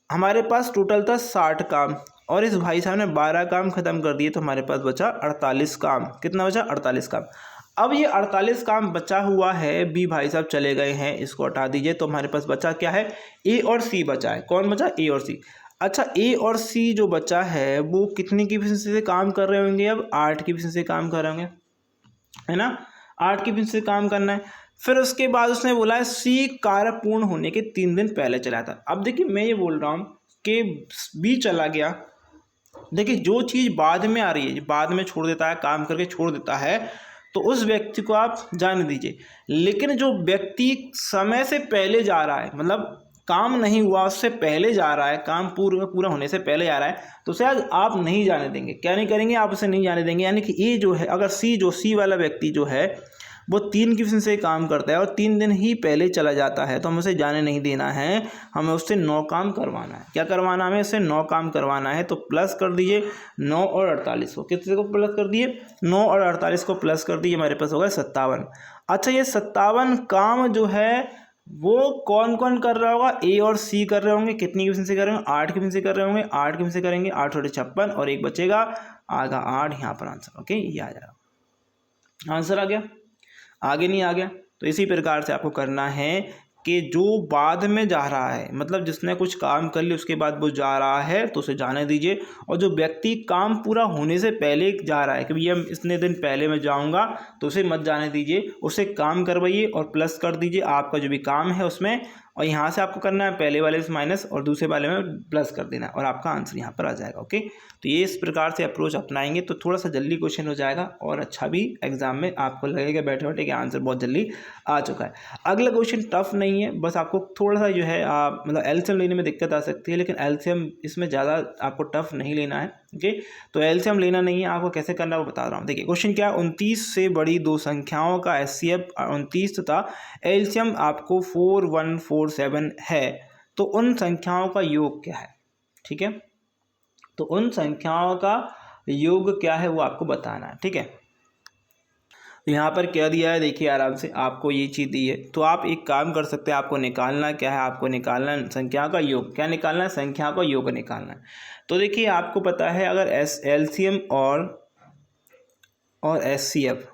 हमारे पास टोटल था 60 काम और इस भाई साहब ने 12 काम खत्म कर दिए, तो हमारे पास बचा 48 काम। कितना बचा? 48 काम। अब ये 48 काम बचा हुआ है, बी भाई साहब चले गए हैं, इसको हटा दीजिए, तो हमारे पास बचा क्या है? ए और सी बचा है। कौन बचा? ए और सी। अच्छा, ए और सी जो बचा है वो कितनी की एफिशिएंसी से काम कर रहे होंगे? अब 8 की एफिशिएंसी से काम कर रहे होंगे, है ना, 8 की एफिशिएंसी से काम करना है। फिर उसके बाद उसने बोला है सी कार्य पूर्ण होने के 3 दिन पहले चला था। अब देखिए मैं ये बोल रहा हूँ कि बी चला गया, देखिए जो चीज़ बाद में आ रही है, बाद में छोड़ देता है, काम करके छोड़ देता है, तो उस व्यक्ति को आप जाने दीजिए। लेकिन जो व्यक्ति समय से पहले जा रहा है, मतलब काम नहीं हुआ उससे पहले जा रहा है, काम पूरा होने से पहले जा रहा है, तो उसे आज आप नहीं जाने देंगे। क्या नहीं करेंगे? आप उसे नहीं जाने देंगे। यानी कि ये जो है, अगर सी वाला व्यक्ति जो है वो 3 की एफिशिएंसी से काम करता है और 3 दिन ही पहले चला जाता है, तो हमें उसे जाने नहीं देना है, हमें उससे 9 काम करवाना है। क्या करवाना? हमें उससे 9 काम करवाना है। तो प्लस कर दीजिए 9 और 48 को, कितने को प्लस कर दिए? 9 और 48 को प्लस कर दिए, हमारे पास होगा 57। अच्छा, ये 57 काम जो है वो कौन कौन कर रहा होगा? ए और सी कर रहे होंगे। कितनी की एफिशिएंसी कर रहे होंगे? 8 की एफिशिएंसी कर रहे होंगे। 8 की एफिशिएंसी करेंगे, 8 और 56 और एक बचेगा, आएगा 8, यहाँ पर आंसर, ओके, ये आ जाएगा, आंसर आ गया। आगे नहीं आ गया? तो इसी प्रकार से आपको करना है कि जो बाद में जा रहा है, मतलब जिसने कुछ काम कर लिया उसके बाद वो जा रहा है तो उसे जाने दीजिए, और जो व्यक्ति काम पूरा होने से पहले जा रहा है कि भैया इतने दिन पहले मैं जाऊंगा तो उसे मत जाने दीजिए, उसे काम करवाइए और प्लस कर दीजिए आपका जो भी काम है उसमें, और यहाँ से आपको करना है पहले वाले से माइनस और दूसरे वाले में प्लस कर देना और आपका आंसर यहाँ पर आ जाएगा। ओके, तो ये इस प्रकार से अप्रोच अपनाएंगे तो थोड़ा सा जल्दी क्वेश्चन हो जाएगा और अच्छा भी एग्जाम में आपको लगेगा बैठे बैठे कि आंसर बहुत जल्दी आ चुका है। अगला क्वेश्चन टफ नहीं है, बस आपको थोड़ा सा जो है मतलब एलसीएम लेने में दिक्कत आ सकती है, लेकिन एलसीएम इसमें ज़्यादा आपको टफ नहीं लेना है। ओके, तो एलसीएम लेना नहीं है, आपको कैसे करना है वो बता रहा हूँ। देखिए क्वेश्चन क्या है, 29 से बड़ी दो संख्याओं का एचसीएफ 29 तथा एलसीएम आपको 4147 है, तो उन संख्याओं का योग क्या है। ठीक है, तो उन संख्याओं का योग क्या है वो आपको बताना है। ठीक है, तो यहाँ पर क्या दिया है देखिए आराम से, आपको ये चीज़ दी है तो आप एक काम कर सकते हैं, आपको निकालना क्या है, आपको निकालना संख्या का योग, क्या निकालना है, संख्या का योग निकालना है। तो देखिए आपको पता है अगर एलसीएम और एचसीएफ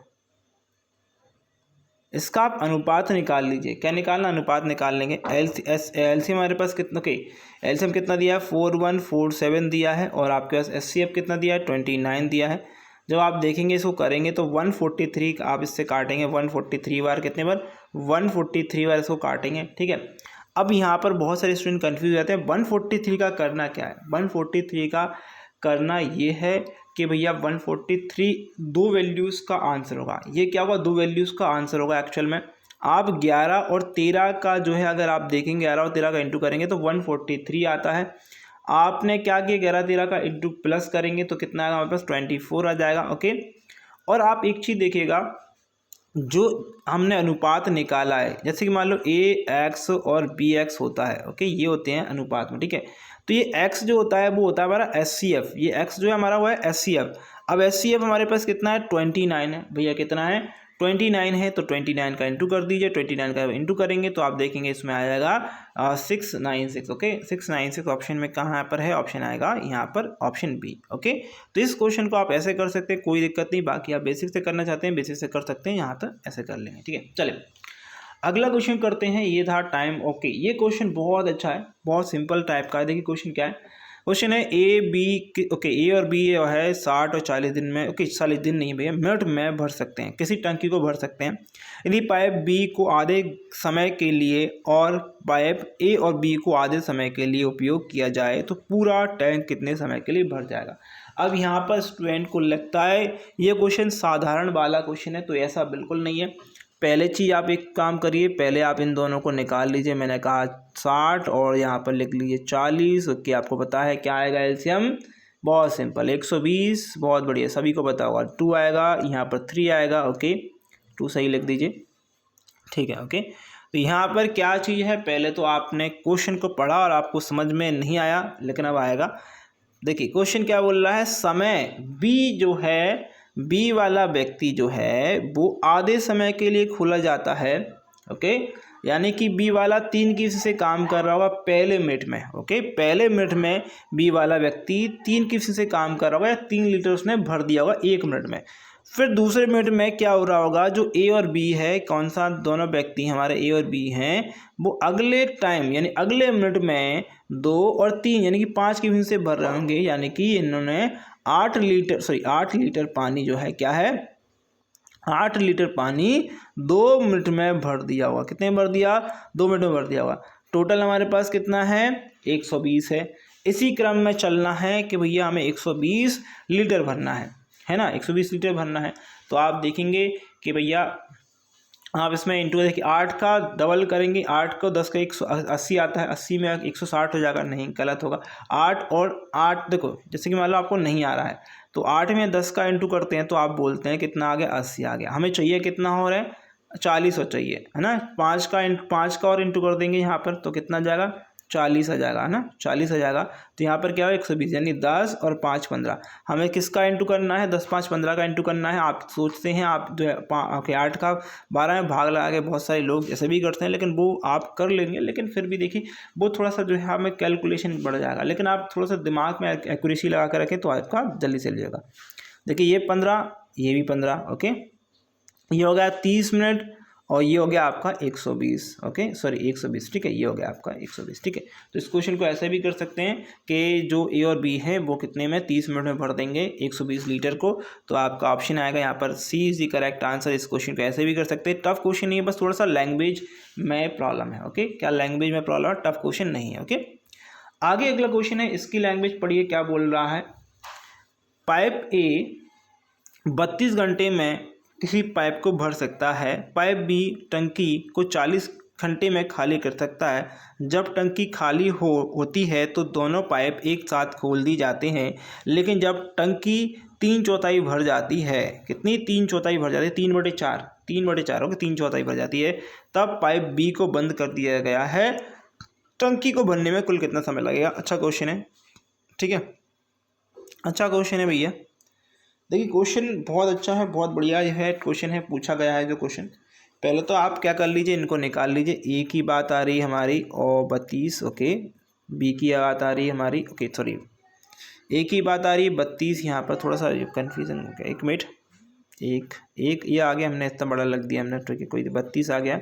इसका आप अनुपात निकाल लीजिए, क्या निकालना, अनुपात निकाल लेंगे। एलसीएम हमारे पास कितना, ओके एलसीएम कितना दिया है 4147 दिया है, और आपके पास एचसीएफ कितना दिया है 29 दिया है। जब आप देखेंगे इसको करेंगे तो 143 आप इससे काटेंगे, 143 बार कितने बार, 143 बार इसको काटेंगे। ठीक है, अब यहाँ पर बहुत सारे स्टूडेंट कंफ्यूज हो जाते हैं, 143 का करना क्या है। 143 का करना ये है कि भैया 143 दो वैल्यूज़ का आंसर होगा। ये क्या होगा, दो वैल्यूज़ का आंसर होगा। एक्चुअल में आप 11 और 13 का जो है अगर आप देखेंगे 11 और 13 का इंटू करेंगे तो 143 आता है। आपने क्या किया, 11-13 का इंटू प्लस करेंगे तो कितना आएगा हमारे पास 24 आ जाएगा। ओके, और आप एक चीज़ देखिएगा, जो हमने अनुपात निकाला है, जैसे कि मान लो AX और BX होता है। ओके, ये होते हैं अनुपात में। ठीक है, तो ये x जो होता है वो होता है हमारा एचसीएफ, ये x जो है हमारा वो है एचसीएफ। अब एचसीएफ हमारे पास कितना है 29 है भैया, कितना है 29 है, तो 29 का इंटू कर दीजिए, 29 का इंटू करेंगे तो आप देखेंगे इसमें आ जाएगा 696। ओके, 696 ऑप्शन में कहाँ पर है, ऑप्शन आएगा यहाँ पर ऑप्शन बी। ओके, तो इस क्वेश्चन को आप ऐसे कर सकते हैं, कोई दिक्कत नहीं, बाकी आप बेसिक से करना चाहते हैं बेसिक से कर सकते हैं, यहाँ तक ऐसे कर लेंगे। ठीक है, चलिए अगला क्वेश्चन करते हैं, ये था टाइम। ओके, ये क्वेश्चन बहुत अच्छा है, बहुत सिंपल टाइप का है। देखिए क्वेश्चन क्या है, क्वेश्चन है ए और बी है 60 और 40 दिन में, ओके 40 दिन नहीं भैया, मिनट में भर सकते हैं, किसी टंकी को भर सकते हैं। यदि पाइप बी को आधे समय के लिए और पाइप ए और बी को आधे समय के लिए उपयोग किया जाए तो पूरा टैंक कितने समय के लिए भर जाएगा। अब यहाँ पर स्टूडेंट को लगता है ये क्वेश्चन साधारण वाला क्वेश्चन है, तो ऐसा बिल्कुल नहीं है। पहले चीज़ आप एक काम करिए, पहले आप इन दोनों को निकाल लीजिए, मैंने कहा 60 और यहाँ पर लिख लीजिए 40। ओके, आपको पता है क्या आएगा एलसीएम, बहुत सिंपल 120, बहुत बढ़िया, सभी को पता होगा। 2 आएगा, यहाँ पर 3 आएगा। ओके, 2 सही लिख दीजिए। ठीक है, ओके, तो यहाँ पर क्या चीज़ है, पहले तो आपने क्वेश्चन को पढ़ा और आपको समझ में नहीं आया, लेकिन अब आएगा। देखिए क्वेश्चन क्या बोल रहा है, समय बी जो है, बी वाला व्यक्ति जो है वो आधे समय के लिए खोला जाता है। ओके, यानी कि बी वाला 3 किसी से काम कर रहा होगा पहले मिनट में। ओके, पहले मिनट में बी वाला व्यक्ति 3 किसी से काम कर रहा होगा या 3 लीटर उसने भर दिया होगा 1 मिनट में। फिर दूसरे मिनट में क्या हो रहा होगा, जो ए और बी है, कौन सा, दोनों व्यक्ति हमारे ए और बी हैं, वो अगले टाइम यानी अगले मिनट में 2 और 3 यानी कि 5 की से भर रहे होंगे, यानी कि इन्होंने 8 लीटर पानी जो है क्या है, 8 लीटर पानी 2 मिनट में भर दिया होगा। कितने में भर दिया, 2 मिनट में भर दिया होगा। टोटल हमारे पास कितना है 120 है। इसी क्रम में चलना है कि भैया हमें 120 लीटर भरना है ना, 120 लीटर भरना है। तो आप देखेंगे कि भैया आप इसमें इंटू देखिए 8 का डबल करेंगे, 8 को 10 का 180 आता है, 80 में 160 हो जाएगा, नहीं गलत होगा। 8 और 8 देखो, जैसे कि मान लो आपको नहीं आ रहा है तो 8 में 10 का इंटू करते हैं तो आप बोलते हैं कितना आ गया, 80 आ गया। हमें चाहिए कितना हो रहा है, 40 हो चाहिए, है ना। 5 का और इंटू कर देंगे यहाँ पर तो कितना जाएगा, 40 आ जाएगा, है ना, 40 आ जाएगा। तो यहाँ पर क्या हो 120 यानी 10 और 5 15। हमें किसका इंटू करना है, 10 5 15 का इंटू करना है। आप सोचते हैं आप जो है 8 का 12 में भाग लगा के, बहुत सारे लोग ऐसे भी करते हैं, लेकिन वो आप कर लेंगे, लेकिन फिर भी देखिए वो थोड़ा सा जो है हमें कैलकुलेशन बढ़ जाएगा। लेकिन आप थोड़ा सा दिमाग में एक्यूरेसी लगा कर रखें तो आपका जल्दी चल जाएगा। देखिए ये 15, ये भी 15। ओके, ये हो गया 30 मिनट और ये हो गया आपका 120, ओके सॉरी 120, ठीक है, ये हो गया आपका 120, ठीक है। तो इस क्वेश्चन को ऐसे भी कर सकते हैं कि जो ए और बी है वो कितने में 30 मिनट में भर देंगे 120 लीटर को, तो आपका ऑप्शन आएगा यहाँ पर सी इज द करेक्ट आंसर। इस क्वेश्चन को ऐसे भी कर सकते हैं। टफ क्वेश्चन नहीं है, बस थोड़ा सा लैंग्वेज में प्रॉब्लम है, ओके, क्या लैंग्वेज में प्रॉब्लम है, टफ क्वेश्चन नहीं है, ओके। आगे अगला क्वेश्चन है, इसकी लैंग्वेज पढ़िए क्या बोल रहा है। पाइप ए 32 घंटे में किसी पाइप को भर सकता है, पाइप बी टंकी को 40 घंटे में खाली कर सकता है। जब टंकी खाली होती है तो दोनों पाइप एक साथ खोल दी जाते हैं, लेकिन जब टंकी 3/4 भर जाती है, कितनी 3/4 भर जाती है, 3/4, 3/4 होगी, 3/4 भर जाती है, तब पाइप बी को बंद कर दिया गया है। टंकी को भरने में कुल कितना समय लगेगा। अच्छा क्वेश्चन है, ठीक है, अच्छा क्वेश्चन है भैया। देखिए क्वेश्चन बहुत अच्छा है, बहुत बढ़िया यह है क्वेश्चन है, पूछा गया है जो क्वेश्चन। पहले तो आप क्या कर लीजिए, इनको निकाल लीजिए। ए की बात आ रही है हमारी और 32, ओके, बी की बात आ रही है हमारी, ओके सॉरी, ए की बात आ रही है 32, यहाँ पर थोड़ा सा कन्फ्यूजन हो गया, एक मिनट, एक ये आ गया, हमने इतना बड़ा लग दिया हमने, ठीक है कोई 32 आ गया,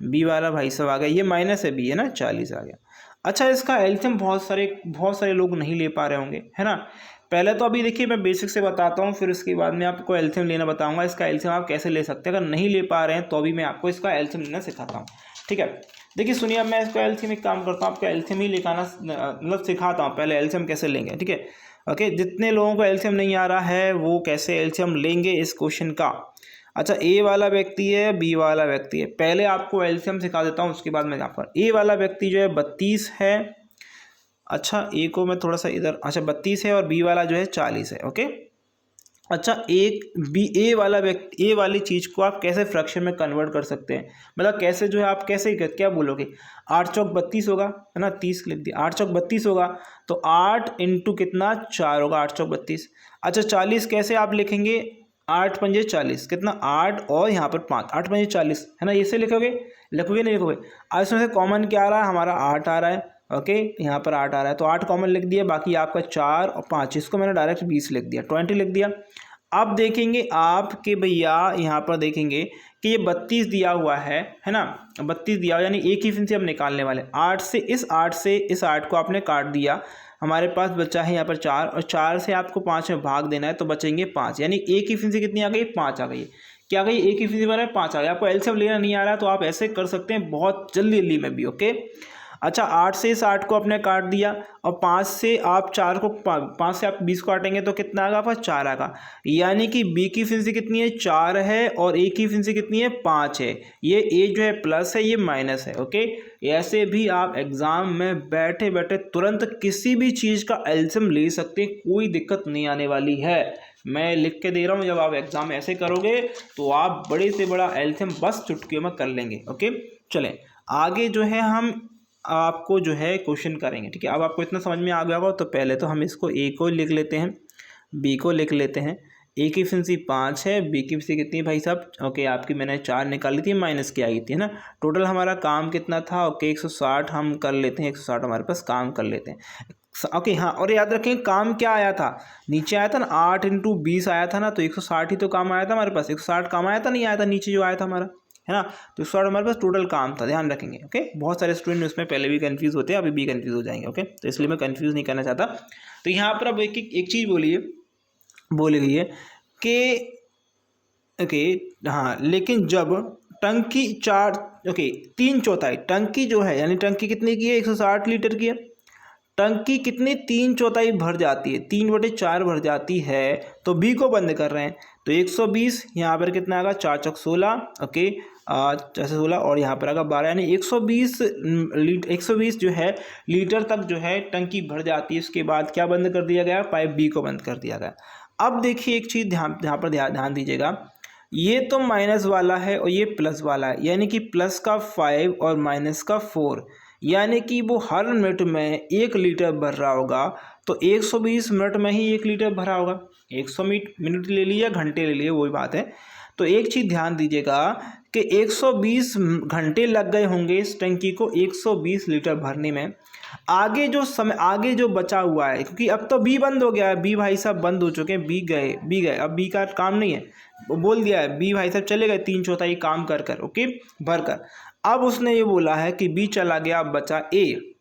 बी वाला भाई साहब आ गया, ये माइनस है बी है ना, 40 आ गया। अच्छा इसका एल्शियम बहुत सारे लोग नहीं ले पा रहे होंगे, है ना। पहले तो अभी देखिए मैं बेसिक से बताता हूँ, फिर उसके बाद में आपको एल्शियम लेना बताऊंगा। इसका एल्शियम आप कैसे ले सकते हैं, अगर नहीं ले पा रहे हैं तो अभी मैं आपको इसका एल्शियम लेना सिखाता हूँ, ठीक है। देखिए सुनिए, अब मैं इसको एल्शियम एक काम करता हूँ, आपको एल्शियम ही लेकर आना मतलब सिखाता हूँ। पहले एल्शियम कैसे लेंगे, ठीक है, ओके। जितने लोगों को एल्शियम नहीं आ रहा है वो कैसे एल्शियम लेंगे इस क्वेश्चन का। अच्छा ए वाला व्यक्ति है, बी वाला व्यक्ति है, पहले आपको एल्शियम सिखा देता हूँ, उसके बाद मैं आपको। ए वाला व्यक्ति जो है 32 है, अच्छा ए को मैं थोड़ा सा इधर, अच्छा 32 है, और बी वाला जो है 40 है, ओके। अच्छा एक बी ए वाला व्यक्ति, ए वाली चीज़ को आप कैसे फ्रैक्शन में कन्वर्ट कर सकते हैं, मतलब कैसे जो है आप कैसे क्या बोलोगे, 8 चौक 32 होगा, है ना, 30 लिख दिया, 8 चौक 32 होगा, तो 8 इंटू कितना 4 होगा, 8 चौक 32। अच्छा 40 कैसे आप लिखेंगे, 8 पंजे 40, कितना 8 और यहाँ पर 5, 8 पंजे 40, है ना, ऐसे लिखोगे नहीं लिखोगे। आज इसमें से कॉमन क्या आ रहा है, हमारा 8 आ रहा है, ओके, यहाँ पर 8 आ रहा है, तो 8 कॉमन लिख दिया, बाकी आपका 4 और 5, इसको मैंने डायरेक्ट 20 लिख दिया, 20 लिख दिया। अब देखेंगे आपके भैया यहाँ पर देखेंगे कि ये 32 दिया हुआ है ना, 32 दिया हुआ, यानी एक ही फिर से हम निकालने वाले 8 से इस 8 को आपने काट दिया, हमारे पास बचा है यहाँ पर 4, और 4 से आपको 5 में भाग देना है, तो बचेंगे 5, यानी एक ही फिर से कितनी आ गई, 5 आ गई। क्या गई, एक ही फिर से बना है 5 आ गया। आपको एलसीएम लेना नहीं आ रहा तो आप ऐसे कर सकते हैं बहुत जल्दी में भी, ओके। अच्छा 8 से इस 8 को आपने काट दिया, और 5 से आप 4 को 5 से आप 20 को काटेंगे तो कितना आएगा, आपका 4 आएगा, यानी कि बी की फिर से कितनी है, 4 है, और ए की फिर से कितनी है, 5 है। ये ए जो है प्लस है, ये माइनस है, ओके। ऐसे भी आप एग्जाम में बैठे बैठे तुरंत किसी भी चीज़ का एलसीएम ले सकते हैं, कोई दिक्कत नहीं आने वाली है। मैं लिख के दे रहा हूँ, जब आप एग्जाम ऐसे करोगे तो आप बड़े से बड़ा एलसीएम बस चुटकियों में कर लेंगे, ओके। चलें आगे जो है हम आपको जो है क्वेश्चन करेंगे, ठीक है। अब आपको इतना समझ में आ गया होगा, तो पहले तो हम इसको ए को लिख लेते हैं, बी को लिख लेते हैं। ए की एफिशिएंसी 5 है, बी की एफिशिएंसी कितनी है भाई साहब, ओके, आपकी मैंने 4 निकाली थी, माइनस की आई थी, है ना। टोटल हमारा काम कितना था, ओके 160 हम कर लेते हैं, 160 हमारे पास काम कर लेते हैं, ओके। हाँ, और याद रखें काम क्या आया था, नीचे आया था ना 8 इंटू 20 आया था ना, तो 160 ही तो काम आया था हमारे पास, 160 काम आया था, नहीं आया था नीचे जो आया था हमारा, है ना। तो 160 हमारे पास टोटल काम था, ध्यान रखेंगे, ओके। बहुत सारे स्टूडेंट उसमें पहले भी कंफ्यूज होते हैं, अभी भी कंफ्यूज हो जाएंगे, ओके, तो इसलिए मैं कंफ्यूज नहीं करना चाहता। तो यहाँ पर अब एक चीज़ बोली गई है कि ओके हाँ, लेकिन जब टंकी 3/4 टंकी जो है, यानी टंकी कितनी की है, 160 लीटर की है, टंकी कितनी 3/4 भर जाती है, 3/4 भर जाती है, तो बी को बंद कर रहे हैं, तो 120 यहाँ पर कितना आएगा, 4 चौक 16, ओके, 16 और यहाँ पर आएगा 12, यानी 120 जो है लीटर तक जो है टंकी भर जाती है। इसके बाद क्या बंद कर दिया गया, पाइप बी को बंद कर दिया गया। अब देखिए एक चीज़ ध्यान दीजिएगा, ये तो माइनस वाला है और ये प्लस वाला है, यानी कि प्लस का 5 और माइनस का 4, यानी कि वो हर मिनट में 1 लीटर भर रहा होगा, तो 120 मिनट में ही 1 लीटर भरा होगा। 100 मिनट ले लिए, घंटे ले लिए, वही बात है। तो एक चीज़ ध्यान दीजिएगा कि 120 घंटे लग गए होंगे इस टंकी को 120 लीटर भरने में। आगे जो बचा हुआ है, क्योंकि अब तो बी बंद हो गया है, बी भाई साहब बंद हो चुके हैं, बी गए, अब बी का काम नहीं है, वो बोल दिया है, बी भाई साहब चले गए 3/4 काम कर ओके भर कर। अब उसने ये बोला है कि बी चला गया, अब बचा ए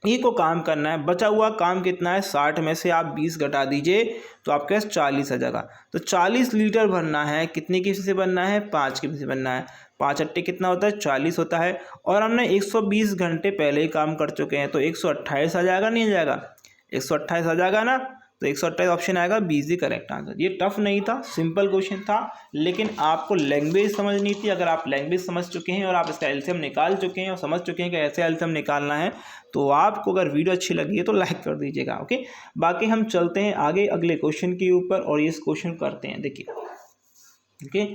को काम करना है। बचा हुआ काम कितना है, 60 में से आप 20 घटा दीजिए तो आपके पास 40 आ जाएगा। तो 40 लीटर भरना है, कितने की से बनना है, 5 की से बनना है। 5 अट्टे कितना होता है, 40 होता है। और हमने 120 घंटे पहले ही काम कर चुके हैं, तो 128 आ जाएगा, नहीं आ जाएगा, 128 आ जाएगा ना। तो 128 ऑप्शन आएगा, B is the correct answer. ये टफ नहीं था, सिंपल क्वेश्चन था, लेकिन आपको लैंग्वेज समझनी थी। अगर आप लैंग्वेज समझ चुके हैं और आप इसका एलसीएम निकाल चुके हैं और समझ चुके हैं कि ऐसे एलसीएम निकालना है, तो आपको अगर वीडियो अच्छी लगी है तो लाइक कर दीजिएगा। ओके, बाकी हम चलते हैं आगे अगले क्वेश्चन के ऊपर और इस क्वेश्चन करते हैं। देखिए ओके,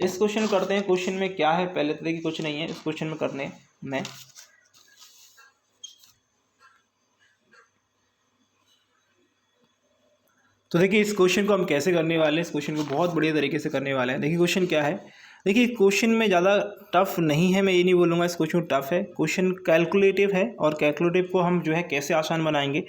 इस क्वेश्चन करते हैं। क्वेश्चन में क्या है, पहले तो देखिए कुछ नहीं है इस क्वेश्चन में करने में। तो देखिए इस क्वेश्चन को हम कैसे करने वाले हैं, इस क्वेश्चन को बहुत बढ़िया तरीके से करने वाले हैं। देखिए क्वेश्चन क्या है, देखिए क्वेश्चन में ज़्यादा टफ नहीं है, मैं ये नहीं बोलूँगा इस क्वेश्चन टफ है। क्वेश्चन कैलकुलेटिव है और कैलकुलेटिव को हम जो है कैसे आसान बनाएंगे।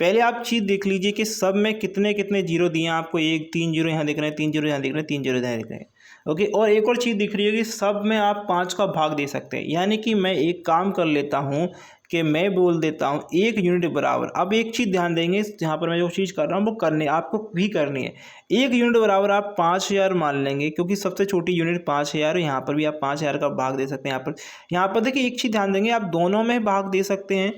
पहले आप चीज़ देख लीजिए कि सब में कितने कितने जीरो दिए हैं आपको, 1 3 जीरो यहाँ दिख रहे हैं, 3 जीरो यहाँ दिख रहे हैं, 3 जीरो यहाँ दिख रहे हैं। ओके, और एक और चीज़ दिख रही है कि सब में आप 5 का भाग दे सकते हैं। यानी कि मैं एक काम कर लेता हूँ कि मैं बोल देता हूँ 1 यूनिट बराबर। अब एक चीज़ ध्यान देंगे, जहाँ पर मैं जो चीज़ कर रहा हूँ वो करने आपको भी करनी है। 1 यूनिट बराबर आप 5000 मान लेंगे, क्योंकि सबसे छोटी यूनिट 5000। यहाँ पर भी आप 5000 का भाग दे सकते हैं। यहाँ पर देखिए एक चीज़ ध्यान देंगे, आप दोनों में भाग दे सकते हैं।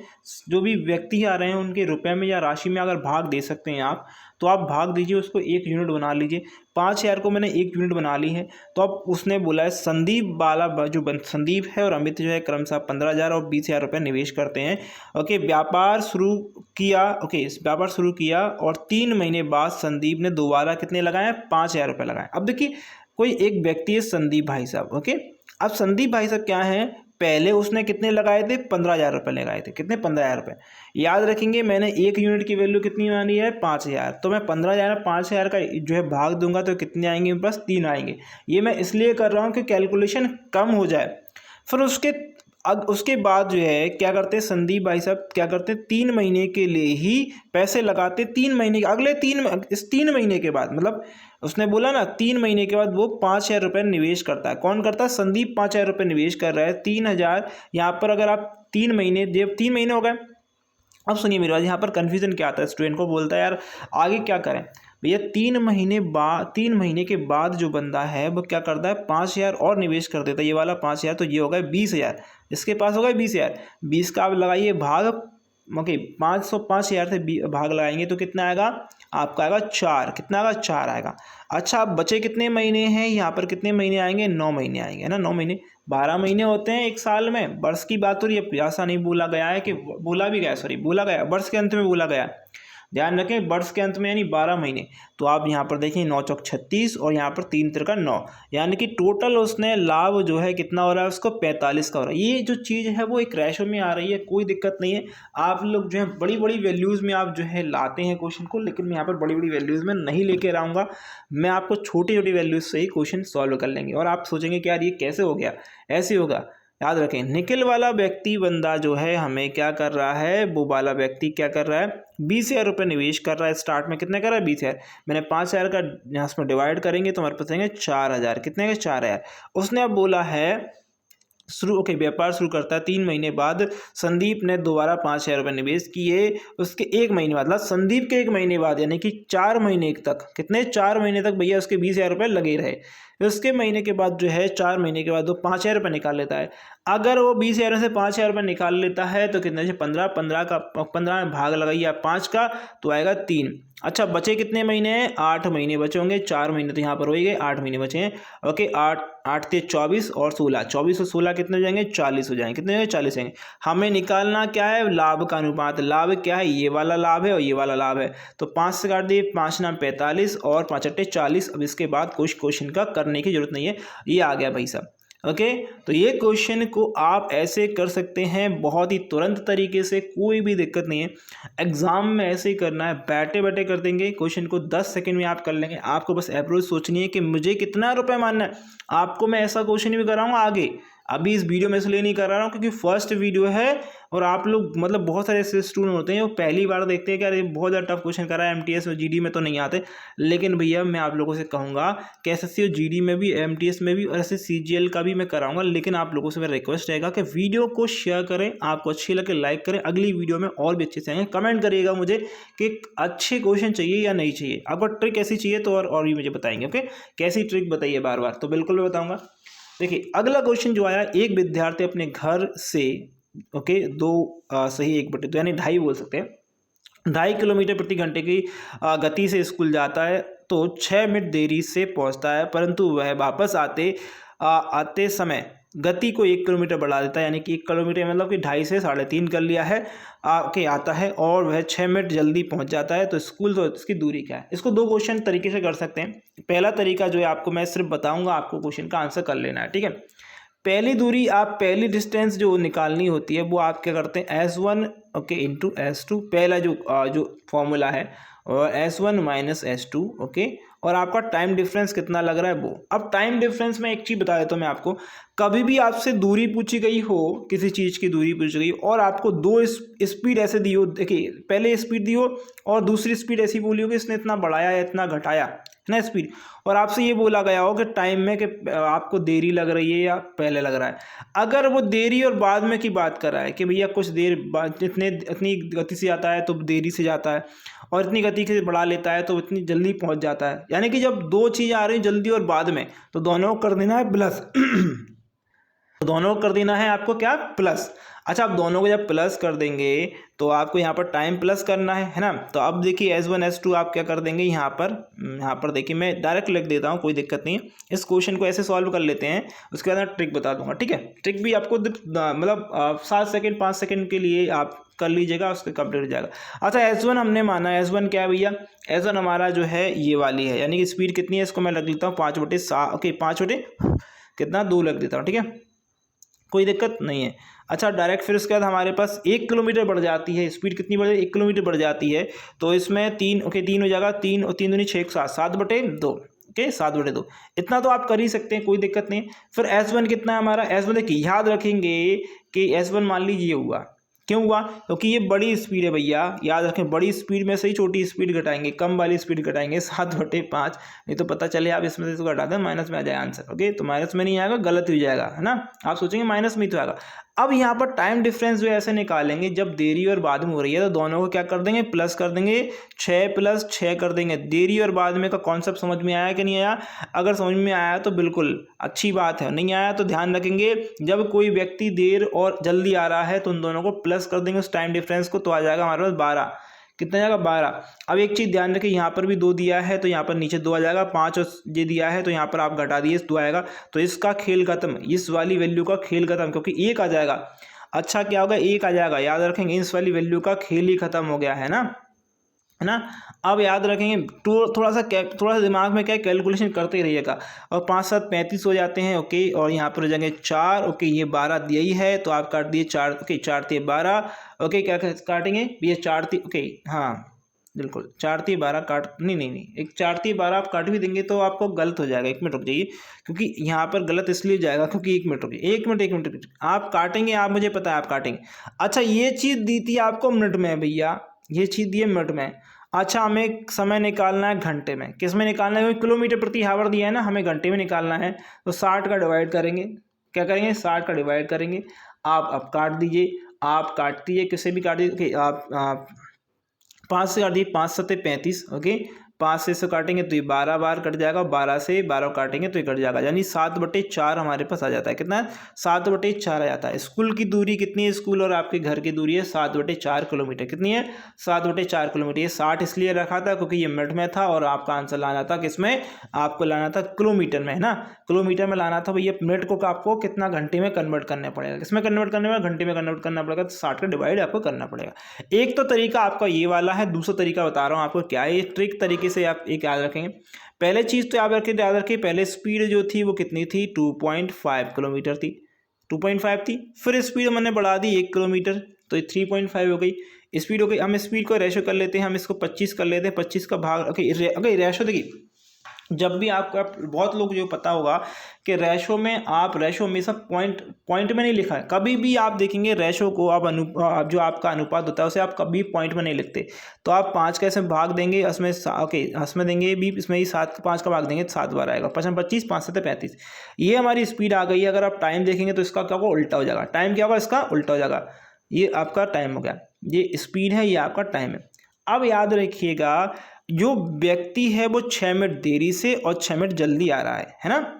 जो भी व्यक्ति आ रहे हैं उनके रुपए में या राशि में अगर भाग दे सकते हैं आप, तो आप भाग दीजिए, उसको 1 यूनिट बना लीजिए। 5000 को मैंने 1 यूनिट बना ली है। तो अब उसने बोला है संदीप वाला जो संदीप है और अमित जो है क्रमशः 15,000 और 20,000 रुपये निवेश करते हैं। ओके, व्यापार शुरू किया। ओके, व्यापार शुरू किया और 3 महीने बाद संदीप ने दोबारा कितने लगाए, 5,000 रुपये लगाए। अब देखिए कोई एक व्यक्ति है संदीप भाई साहब। ओके, अब संदीप भाई साहब क्या है, पहले उसने कितने लगाए थे, 15,000 रुपये लगाए थे। कितने, 15,000 रुपये। याद रखेंगे मैंने 1 यूनिट की वैल्यू कितनी मानी है, 5,000। तो मैं 15,000 5,000 का जो है भाग दूंगा तो कितने आएंगे, बस 3 आएंगे। ये मैं इसलिए कर रहा हूँ कि कैलकुलेशन कम हो जाए। फिर उसके बाद जो है क्या करते हैं संदीप भाई साहब, क्या करते हैं 3 महीने के लिए ही पैसे लगाते। 3 महीने अगले 3 महीने के बाद, मतलब उसने बोला ना 3 महीने के बाद वो 5,000 रुपये निवेश करता है। कौन करता है, संदीप 5,000 रुपये निवेश कर रहा है। 3,000 यहाँ पर अगर आप 3 महीने 3 महीने हो गए। अब सुनिए मेरी बात, यहाँ पर कन्फ्यूजन क्या आता है, स्टूडेंट को बोलता है यार आगे क्या करें भैया। 3 महीने के बाद जो बंदा है वो क्या करता है, 5,000 और निवेश कर देता है। ये वाला 5,000, तो ये हो गया 20,000, इसके पास हो गया 20,000। 20 का आप लगाइए भाग। ओके, 5,000 से भाग लगाएंगे तो कितना आएगा, आपका आएगा 4। कितना आएगा, 4 आएगा। अच्छा, अब बचे कितने महीने हैं, यहाँ पर कितने महीने आएंगे, 9 महीने आएंगे, है ना। 9 महीने, 12 महीने होते हैं एक साल में। वर्ष की बात हो रही है, ऐसा नहीं बोला गया है कि बोला गया वर्ष के अंत में बोला गया। ध्यान रखें, वर्ष के अंत में यानी 12 महीने। तो आप यहाँ पर देखें 9 चौक 36 और यहाँ पर 3 तिरका 9, यानी कि टोटल उसने लाभ जो है कितना हो रहा है उसको, 45 का हो रहा है। ये जो चीज़ है वो एक रेशो में आ रही है, कोई दिक्कत नहीं है। आप लोग जो है बड़ी बड़ी वैल्यूज़ में आप जो है लाते हैं क्वेश्चन को, लेकिन मैं यहाँ पर बड़ी बड़ी वैल्यूज़ में नहीं लेके आऊँगा। मैं आपको छोटी छोटी वैल्यूज़ से ही क्वेश्चन सॉल्व कर लेंगे। और आप सोचेंगे कि यार ये कैसे हो गया, ऐसे होगा। याद रखें, निकल वाला व्यक्ति बंदा जो है हमें क्या कर रहा है, वो वाला व्यक्ति क्या कर रहा है, 20,000 रुपये निवेश कर रहा है। स्टार्ट में कितने कर रहा है, 20,000। मैंने 5,000 का यहाँ में डिवाइड करेंगे तो हमारे पास आएंगे 4,000। कितने का, 4,000। उसने अब बोला है ओके, व्यापार शुरू करता है। 3 महीने बाद संदीप ने दोबारा 5,000 रुपये निवेश किए। उसके 1 महीने बाद, मतलब संदीप के 1 महीने बाद, यानी कि 4 महीने तक, कितने, 4 महीने तक भैया उसके 20,000 रुपये लगे रहे। उसके महीने के बाद जो है 4 महीने के बाद वो 5,000 रुपये निकाल लेता है। अगर वो 20,000 से 5,000 रुपये निकाल लेता है तो कितने से 15 में भाग लगाइए आप 5 का, तो आएगा 3। अच्छा, बचे कितने महीने हैं, 8 महीने बचे होंगे। 4 महीने तो यहाँ पर हो ही गए, 8 महीने बचे हैं। ओके, 8 थे 24 और 16, 24 और 16 कितने हो जाएंगे, 40 हो जाएंगे। कितने हो जाएंगे, 40 जाएंगे। हमें निकालना क्या है, लाभ का अनुपात। लाभ क्या है, ये वाला लाभ है और ये वाला लाभ है। तो 5 से काट दिए, 5 नाम 45 और 5 अट्टे 40। अब इसके बाद कुछ क्वेश्चन का करने की जरूरत नहीं है, ये आ गया भाई साहब। ओके, तो ये क्वेश्चन को आप ऐसे कर सकते हैं बहुत ही तुरंत तरीके से, कोई भी दिक्कत नहीं है। एग्जाम में ऐसे ही करना है, बैठे बैठे कर देंगे क्वेश्चन को, 10 सेकंड में आप कर लेंगे। आपको बस अप्रोच सोचनी है कि मुझे कितना रुपए मानना है। आपको मैं ऐसा क्वेश्चन भी कराऊंगा आगे, अभी इस वीडियो में इसलिए नहीं कर रहा हूँ क्योंकि फर्स्ट वीडियो है और आप लोग मतलब बहुत सारे ऐसे स्टूडेंट होते हैं वो पहली बार देखते हैं कि अरे बहुत ज़्यादा टफ क्वेश्चन करा है, एमटीएस और जीडी में तो नहीं आते। लेकिन भैया मैं आप लोगों से कहूँगा कि एसएससी और जीडी में भी, एमटीएस में भी और ऐसे सीजीएल का भी मैं कराऊंगा। लेकिन आप लोगों से मेरा रिक्वेस्ट रहेगा कि वीडियो को शेयर करें, आपको अच्छी लगे लाइक करें, अगली वीडियो में और भी अच्छे से आएंगे। कमेंट करिएगा मुझे कि अच्छे क्वेश्चन चाहिए या नहीं चाहिए, आपको ट्रिक ऐसी चाहिए तो और भी मुझे बताएंगे। ओके, कैसी ट्रिक बताइए बार बार, तो बिल्कुल मैं बताऊँगा। देखिए अगला क्वेश्चन जो आया, एक विद्यार्थी अपने घर से ओके 2 यानी 2.5 बोल सकते हैं, 2.5 किलोमीटर प्रति घंटे की गति से स्कूल जाता है तो 6 मिनट देरी से पहुंचता है, परंतु वह वापस आते समय गति को 1 किलोमीटर बढ़ा देता है, यानी कि 1 किलोमीटर मतलब कि 2.5 से 3.5 कर लिया है, आता है और वह 6 मिनट जल्दी पहुंच जाता है तो स्कूल तो इसकी दूरी क्या है। इसको 2 क्वेश्चन तरीके से कर सकते हैं। पहला तरीका जो है आपको मैं सिर्फ बताऊंगा, आपको क्वेश्चन का आंसर कर लेना है, ठीक है। पहली दूरी, आप पहली डिस्टेंस जो निकालनी होती है वो आप क्या करते हैं, S1 ओके इंटू S2, पहला जो फॉर्मूला है, और S1 माइनस S2 ओके, और आपका टाइम डिफरेंस कितना लग रहा है वो। अब टाइम डिफरेंस में एक चीज़ बता देता हूँ मैं आपको, कभी भी आपसे दूरी पूछी गई हो, किसी चीज़ की दूरी पूछी गई और आपको 2 स्पीड ऐसे दी हो, देखिए पहले स्पीड दी हो और दूसरी स्पीड ऐसी बोली हो कि इसने इतना बढ़ाया या इतना घटाया है ना स्पीड, और आपसे ये बोला गया हो कि टाइम में कि आपको देरी लग रही है या पहले लग रहा है। अगर वो देरी और बाद में की बात कर रहा है कि भैया कुछ देर बाद इतनी गति से जाता है तो देरी से जाता है, और इतनी गति से बढ़ा लेता है तो इतनी जल्दी पहुंच जाता है, यानी कि जब 2 चीज़ें आ रही हैं जल्दी और बाद में, तो दोनों को कर देना है प्लस दोनों को कर देना है आपको क्या, प्लस। अच्छा, आप दोनों को जब प्लस कर देंगे तो आपको यहाँ पर टाइम प्लस करना है ना। तो अब देखिए S1 S2 आप क्या कर देंगे, यहाँ पर देखिए मैं डायरेक्ट लिख देता हूँ, कोई दिक्कत नहीं है। इस क्वेश्चन को ऐसे सॉल्व कर लेते हैं, उसके बाद मैं ट्रिक बता दूंगा, ठीक है। ट्रिक भी आपको मतलब 7 सेकेंड 5 सेकेंड के लिए आप कर लीजिएगा, उसके कंप्लीट हो जाएगा। अच्छा, S1 हमने माना, S1 क्या है भैया, S1 हमारा जो है ये वाली है, यानी कि स्पीड कितनी है, इसको मैं लग लेता हूँ 5/7 ओके, 5/2 लग देता हूँ, ठीक है, कोई दिक्कत नहीं है। अच्छा, डायरेक्ट फिर उसके बाद हमारे पास 1 किलोमीटर बढ़ जाती है, स्पीड कितनी बढ़ जाती है, 1 किलोमीटर बढ़ जाती है, तो इसमें 3 ओके 3 हो जाएगा, 3 और 3 दूनी 6 7/2 ओके 7/2, इतना तो आप कर ही सकते हैं, कोई दिक्कत नहीं। फिर S1 कितना है हमारा, S1 देखिए याद रखेंगे कि S1 मान लीजिए ये हुआ, क्यों हुआ, क्योंकि ये बड़ी स्पीड है भैया, याद रखें बड़ी स्पीड में से ही छोटी स्पीड घटाएंगे, कम वाली स्पीड घटाएंगे 7/5, नहीं तो पता चले आप इसमें से इसको घटा दें माइनस में आ जाए आंसर, ओके, तो माइनस में नहीं आएगा, गलत हो जाएगा है ना, आप सोचेंगे माइनस में ही तो आएगा। अब यहाँ पर टाइम डिफरेंस जो ऐसे निकालेंगे, जब देरी और बाद में हो रही है तो दोनों को क्या कर देंगे, प्लस कर देंगे, 6 + 6 कर देंगे। देरी और बाद में का कॉन्सेप्ट समझ में आया कि नहीं आया, अगर समझ में आया तो बिल्कुल अच्छी बात है, नहीं आया तो ध्यान रखेंगे जब कोई व्यक्ति देर और जल्दी आ रहा है तो उन दोनों को प्लस कर देंगे उस टाइम डिफरेंस को, तो आ जाएगा हमारे पास 12, कितना जाएगा 12। अब एक चीज़ ध्यान रखें, यहाँ पर भी 2 दिया है तो यहाँ पर नीचे 2 आ जाएगा, 5 और ये दिया है तो यहाँ पर आप घटा दिए 2 आएगा, तो इसका खेल खत्म, इस वाली वैल्यू का खेल खत्म, क्योंकि 1 आ जाएगा। अच्छा क्या होगा, 1 आ जाएगा, याद रखेंगे इस वाली वैल्यू का खेल ही खत्म हो गया है ना, है ना। अब याद रखेंगे थोड़ा सा दिमाग में क्या कैलकुलेशन करते ही रहिएगा, और 5 7 35 हो जाते हैं ओके, और यहाँ पर हो जाएंगे 4 ओके, ये 12 दिया ही है तो आप काट दिए 4 ओके, 4 × 12 ओके, क्या काटेंगे ये 4 ओके, हाँ बिल्कुल 4 × 12 काट नहीं एक 4 × 12 आप काट भी देंगे तो आपको गलत हो जाएगा, 1 मिनट रुक जाइए, क्योंकि यहाँ पर गलत इसलिए जाएगा क्योंकि 1 मिनट रुकिए, 1 मिनट आप काटेंगे, आप मुझे पता है आप काटेंगे। अच्छा, ये चीज़ दी थी आपको मिनट में भैया, ये चीज़ दी है मिनट में। अच्छा, हमें समय निकालना है घंटे में, किस में निकालना है, किलोमीटर प्रति हावर दिया है ना, हमें घंटे में निकालना है, तो 60 का डिवाइड करेंगे, क्या करेंगे 60 का डिवाइड करेंगे। आप अब काट दीजिए, आप काट दीजिए, किसे भी काट दीजिए, आप 5 से काट दीजिए, 5 × 7 = 35 ओके, 5 से इसको काटेंगे तो ये 12 बार कट जाएगा, 12 से 12 काटेंगे तो ये कट जाएगा, यानी 7/4 हमारे पास आ जाता है, कितना 7/4 आ जाता है। स्कूल की दूरी कितनी है, स्कूल और आपके घर की दूरी है 7/4 किलोमीटर, कितनी है 7/4 किलोमीटर। ये 60 इसलिए रखा था क्योंकि ये मिनट में था और आपका आंसर लाना था किसमें, आपको लाना था किलोमीटर में, है ना, किलोमीटर में लाना था भैया। मिनट को आपको कितना घंटे में कन्वर्ट करना पड़ेगा, किसमें कन्वर्ट करने में, घंटे में कन्वर्ट करना पड़ेगा, तो 60 का डिवाइड आपको करना पड़ेगा। एक तो तरीका आपका ये वाला है, दूसरा तरीका बता रहा हूँ आपको क्या है, ये ट्रिक तरीके से आप एक याद रखेंगे। पहले चीज़ तो याद रखिए पहले स्पीड जो थी वो कितनी थी, 2.5 किलोमीटर थी, 2.5 थी। फिर स्पीड मैंने बढ़ा दी 1 किलोमीटर, तो 3.5 हो गई स्पीड हो गई। हम स्पीड को रेशो कर लेते हैं, हम इसको 25 कर लेते हैं, 25 का भाग ओके रेशो देखिए, जब भी आपको बहुत लोग जो पता होगा कि रेशो में आप रेशो हमेशा पॉइंट में नहीं लिखा है। कभी भी आप देखेंगे रेशो को आप जो आपका अनुपात होता है उसे आप कभी पॉइंट में नहीं लिखते। तो आप 5 का ऐसे भाग देंगे, इसमें ओके इसमें देंगे भी, इसमें ही 5 का भाग देंगे तो 7 बार आएगा, 25 5 7 35। ये हमारी स्पीड आ गई है। अगर आप टाइम देखेंगे तो इसका क्या होगा, उल्टा हो जाएगा। टाइम क्या होगा, इसका उल्टा हो जाएगा। ये आपका टाइम हो गया, ये स्पीड है, ये आपका टाइम है। अब याद रखिएगा जो व्यक्ति है वो 6 मिनट देरी से और 6 मिनट जल्दी आ रहा है ना।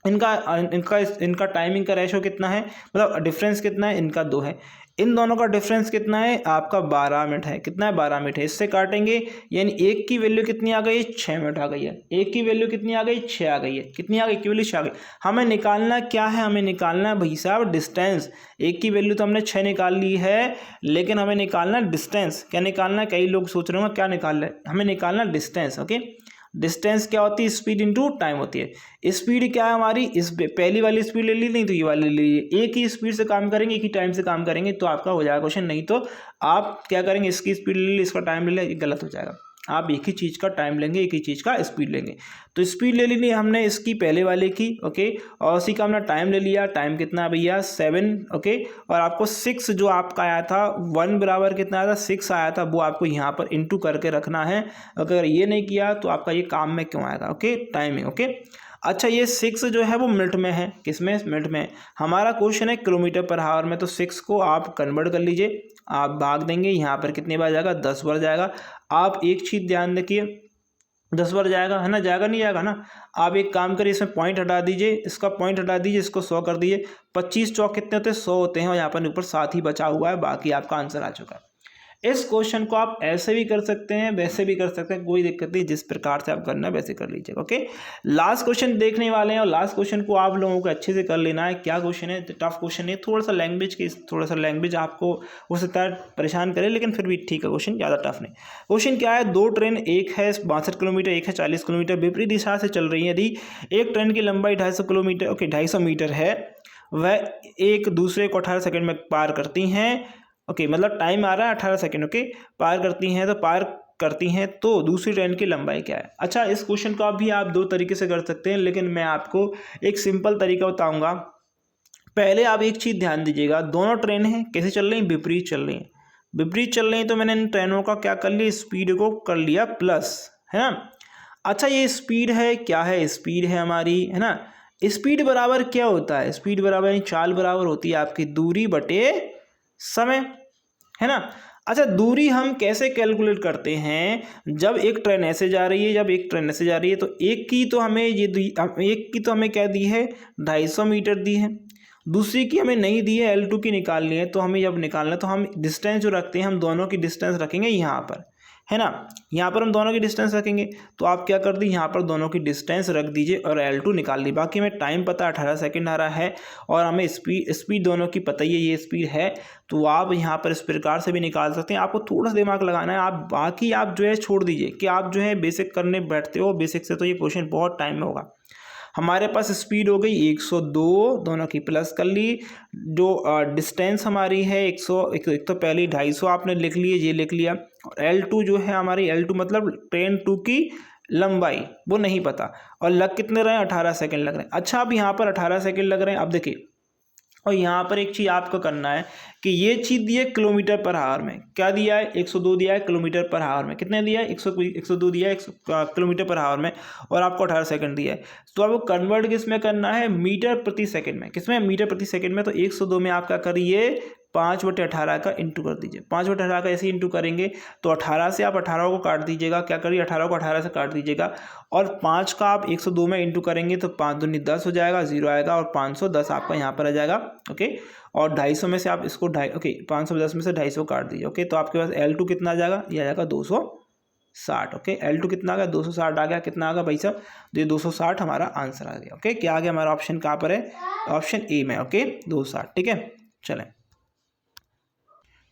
इनका टाइमिंग का रेशो कितना है, मतलब डिफरेंस कितना है, इनका 2 है। इन दोनों का डिफरेंस कितना है, आपका 12 मिनट है। कितना है, 12 मिनट है। इससे काटेंगे यानी एक की वैल्यू कितनी आ गई, 6 मिनट आ गई है। एक की वैल्यू कितनी आ गई, 6 आ गई है। कितनी आ गई, की वैल्यू 6 आ गई। हमें निकालना क्या है, हमें निकालना है भाई साहब डिस्टेंस। एक की वैल्यू तो हमने 6 निकाल ली है, लेकिन हमें निकालना डिस्टेंस। क्या निकालना है, कई लोग सोच रहे होंगे क्या निकाल रहे हैं, हमें निकालना डिस्टेंस। ओके, डिस्टेंस क्या होती है, स्पीड इनटू टाइम होती है। स्पीड क्या है हमारी, इस पहली वाली स्पीड ले ली, नहीं तो ये वाली ले ली। एक ही स्पीड से काम करेंगे, एक ही टाइम से काम करेंगे तो आपका हो जाएगा क्वेश्चन। नहीं तो आप क्या करेंगे, इसकी स्पीड ले ली, इसका टाइम ले लिया, गलत हो जाएगा। आप एक ही चीज़ का टाइम लेंगे, एक ही चीज़ का स्पीड लेंगे। तो स्पीड ले ली हमने इसकी पहले वाले की, ओके, और उसी का हमने टाइम ले लिया। टाइम कितना भैया, 7, ओके। और आपको 6 जो आपका आया था, 1 बराबर कितना आया था, 6 आया था, वो आपको यहाँ पर इंटू करके रखना है। अगर ये नहीं किया तो आपका ये काम में क्यों आएगा, ओके, टाइमिंग, ओके। अच्छा, ये 6 जो है वो मिनट में है, किसमें, मिनट में। हमारा क्वेश्चन है किलोमीटर पर आवर में, तो 6 को आप कन्वर्ट कर लीजिए, आप भाग देंगे, यहाँ पर कितने बार जाएगा, 10 बार जाएगा। आप एक चीज़ ध्यान रखिए, 10 बार जाएगा है ना, जाएगा नहीं जाएगा ना। आप एक काम करिए, इसमें पॉइंट हटा दीजिए, इसका पॉइंट हटा दीजिए, इसको 100 कर दीजिए। 25 चौक कितने होते हैं, 100 होते हैं, और यहाँ पर ऊपर 7 ही बचा हुआ है, बाकी आपका आंसर आ चुका है। इस क्वेश्चन को आप ऐसे भी कर सकते हैं, वैसे भी कर सकते हैं, कोई दिक्कत नहीं, जिस प्रकार से आप करना है वैसे कर लीजिए। ओके, लास्ट क्वेश्चन देखने वाले हैं, और लास्ट क्वेश्चन को आप लोगों को अच्छे से कर लेना है। क्या क्वेश्चन है, टफ क्वेश्चन है, थोड़ा सा लैंग्वेज आपको हो सकता है परेशान करे, लेकिन फिर भी ठीक है, क्वेश्चन ज़्यादा टफ नहीं। क्वेश्चन क्या है, 2 ट्रेन, एक है 62 किलोमीटर, एक है 40 किलोमीटर, विपरीत दिशा से चल रही है। यदि एक ट्रेन की लंबाई 250 किलोमीटर, ओके 250 मीटर है, वह एक दूसरे को 18 सेकंड में पार करती हैं। ओके, मतलब टाइम आ रहा है 18 सेकंड, ओके, पार करती हैं तो दूसरी ट्रेन की लंबाई क्या है। अच्छा, इस क्वेश्चन को भी आप 2 तरीके से कर सकते हैं, लेकिन मैं आपको एक सिंपल तरीका बताऊंगा। पहले आप एक चीज़ ध्यान दीजिएगा, दोनों ट्रेन हैं कैसे चल रही हैं, विपरीत चल रही हैं। विपरीत चल रही हैं तो मैंने इन ट्रेनों का क्या कर लिया, स्पीड को कर लिया प्लस, है ना। अच्छा, ये स्पीड है, क्या है, स्पीड है हमारी, है ना। स्पीड बराबर क्या होता है, स्पीड बराबर यानी चाल बराबर होती है आपकी दूरी बटे समय, है ना। अच्छा, दूरी हम कैसे कैलकुलेट करते हैं, जब एक ट्रेन ऐसे जा रही है, जब एक ट्रेन ऐसे जा रही है, तो एक की तो हमें क्या दी है, 250 मीटर दी है। दूसरी की हमें नहीं दी है, L2 की निकालनी है। तो हमें जब निकालना है तो हम डिस्टेंस जो रखते हैं, हम दोनों की डिस्टेंस रखेंगे यहाँ पर, है ना। यहाँ पर हम दोनों की डिस्टेंस रखेंगे, तो आप क्या कर दी, यहाँ पर दोनों की डिस्टेंस रख दीजिए और L2 निकाल ली। बाकी हमें टाइम पता 18 सेकंड आ रहा है, और हमें स्पीड दोनों की पता ही है, ये स्पीड है। तो आप यहाँ पर इस प्रकार से भी निकाल सकते हैं। आपको थोड़ा सा दिमाग लगाना है, आप बाकी आप जो है छोड़ दीजिए कि आप जो है बेसिक करने बैठते हो, बेसिक से तो ये क्वेश्चन बहुत टाइम में होगा। हमारे पास स्पीड हो गई 102, दोनों की प्लस कर ली। जो डिस्टेंस हमारी है 100, एक तो पहले 250 आपने लिख लिए, ये लिख लिया। और L2 जो है हमारी, L2 मतलब ट्रेन 2 की लंबाई, वो नहीं पता। और लग कितने रहे हैं, 18 सेकंड लग रहे हैं। अच्छा, अब यहाँ पर 18 सेकंड लग रहे हैं। अब देखिए, और यहाँ पर एक चीज़ आपको करना है कि ये चीज़ दी है किलोमीटर पर आवर में, क्या दिया है, 102 दिया है किलोमीटर पर आवर में। कितने दिया है, 102 दिया है किलोमीटर पर आवर में, और आपको 18 सेकंड दिया है। तो आपको कन्वर्ट किस में करना है, मीटर प्रति सेकंड में। किसमें, मीटर प्रति सेकंड में। तो 102 में आप क्या करिए, 5/18 का इंटू कर दीजिए। 5/18 का ऐसे इंटू करेंगे तो 18 से आप 18 को काट दीजिएगा, क्या करिए 18 को 18 से काट दीजिएगा, और 5 का आप 102 में इंटू करेंगे तो 5 दूनी 10 हो जाएगा, 0 आएगा, और 510 आपका यहाँ पर आ जाएगा। ओके, और 250 में से आप इसको 510 में से 250 काट दीजिए। ओके, तो आपके पास L2 कितना आ जाएगा, ये आ जाएगा 260। ओके, L2 कितना आ गया, 260 आ गया। कितना आ गया भाई साहब, तो ये 260 हमारा आंसर आ गया। ओके, क्या आ गया हमारा ऑप्शन, कहाँ पर है, ऑप्शन ए में। ओके, 260, ठीक है, चलें।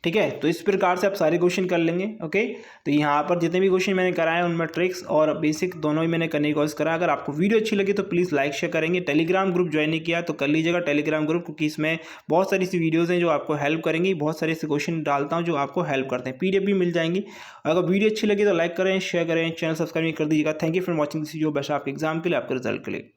ठीक है। तो इस प्रकार से आप सारे क्वेश्चन कर लेंगे। ओके, तो यहाँ पर जितने भी क्वेश्चन मैंने कराए हैं उनमें ट्रिक्स और बेसिक दोनों ही मैंने करने की कोशिश करा। अगर आपको वीडियो अच्छी लगी तो प्लीज़ लाइक शेयर करेंगे। टेलीग्राम ग्रुप ज्वाइन नहीं किया तो कर लीजिएगा टेलीग्राम ग्रुप, क्योंकि इसमें बहुत सारी सी वीडियोज़ हैं जो आपको हेल्प करेंगी। बहुत सारे ऐसे क्वेश्चन डालता हूँ जो आपको हेल्प करते हैं, PDF भी मिल जाएंगी। अगर वीडियो अच्छी लगी तो लाइक करें, शेयर करें, चैनल सब्सक्राइब कर दीजिएगा। Thank you for watching this video. Best आपके एग्जाम के लिए, आपके रिजल्ट के लिए।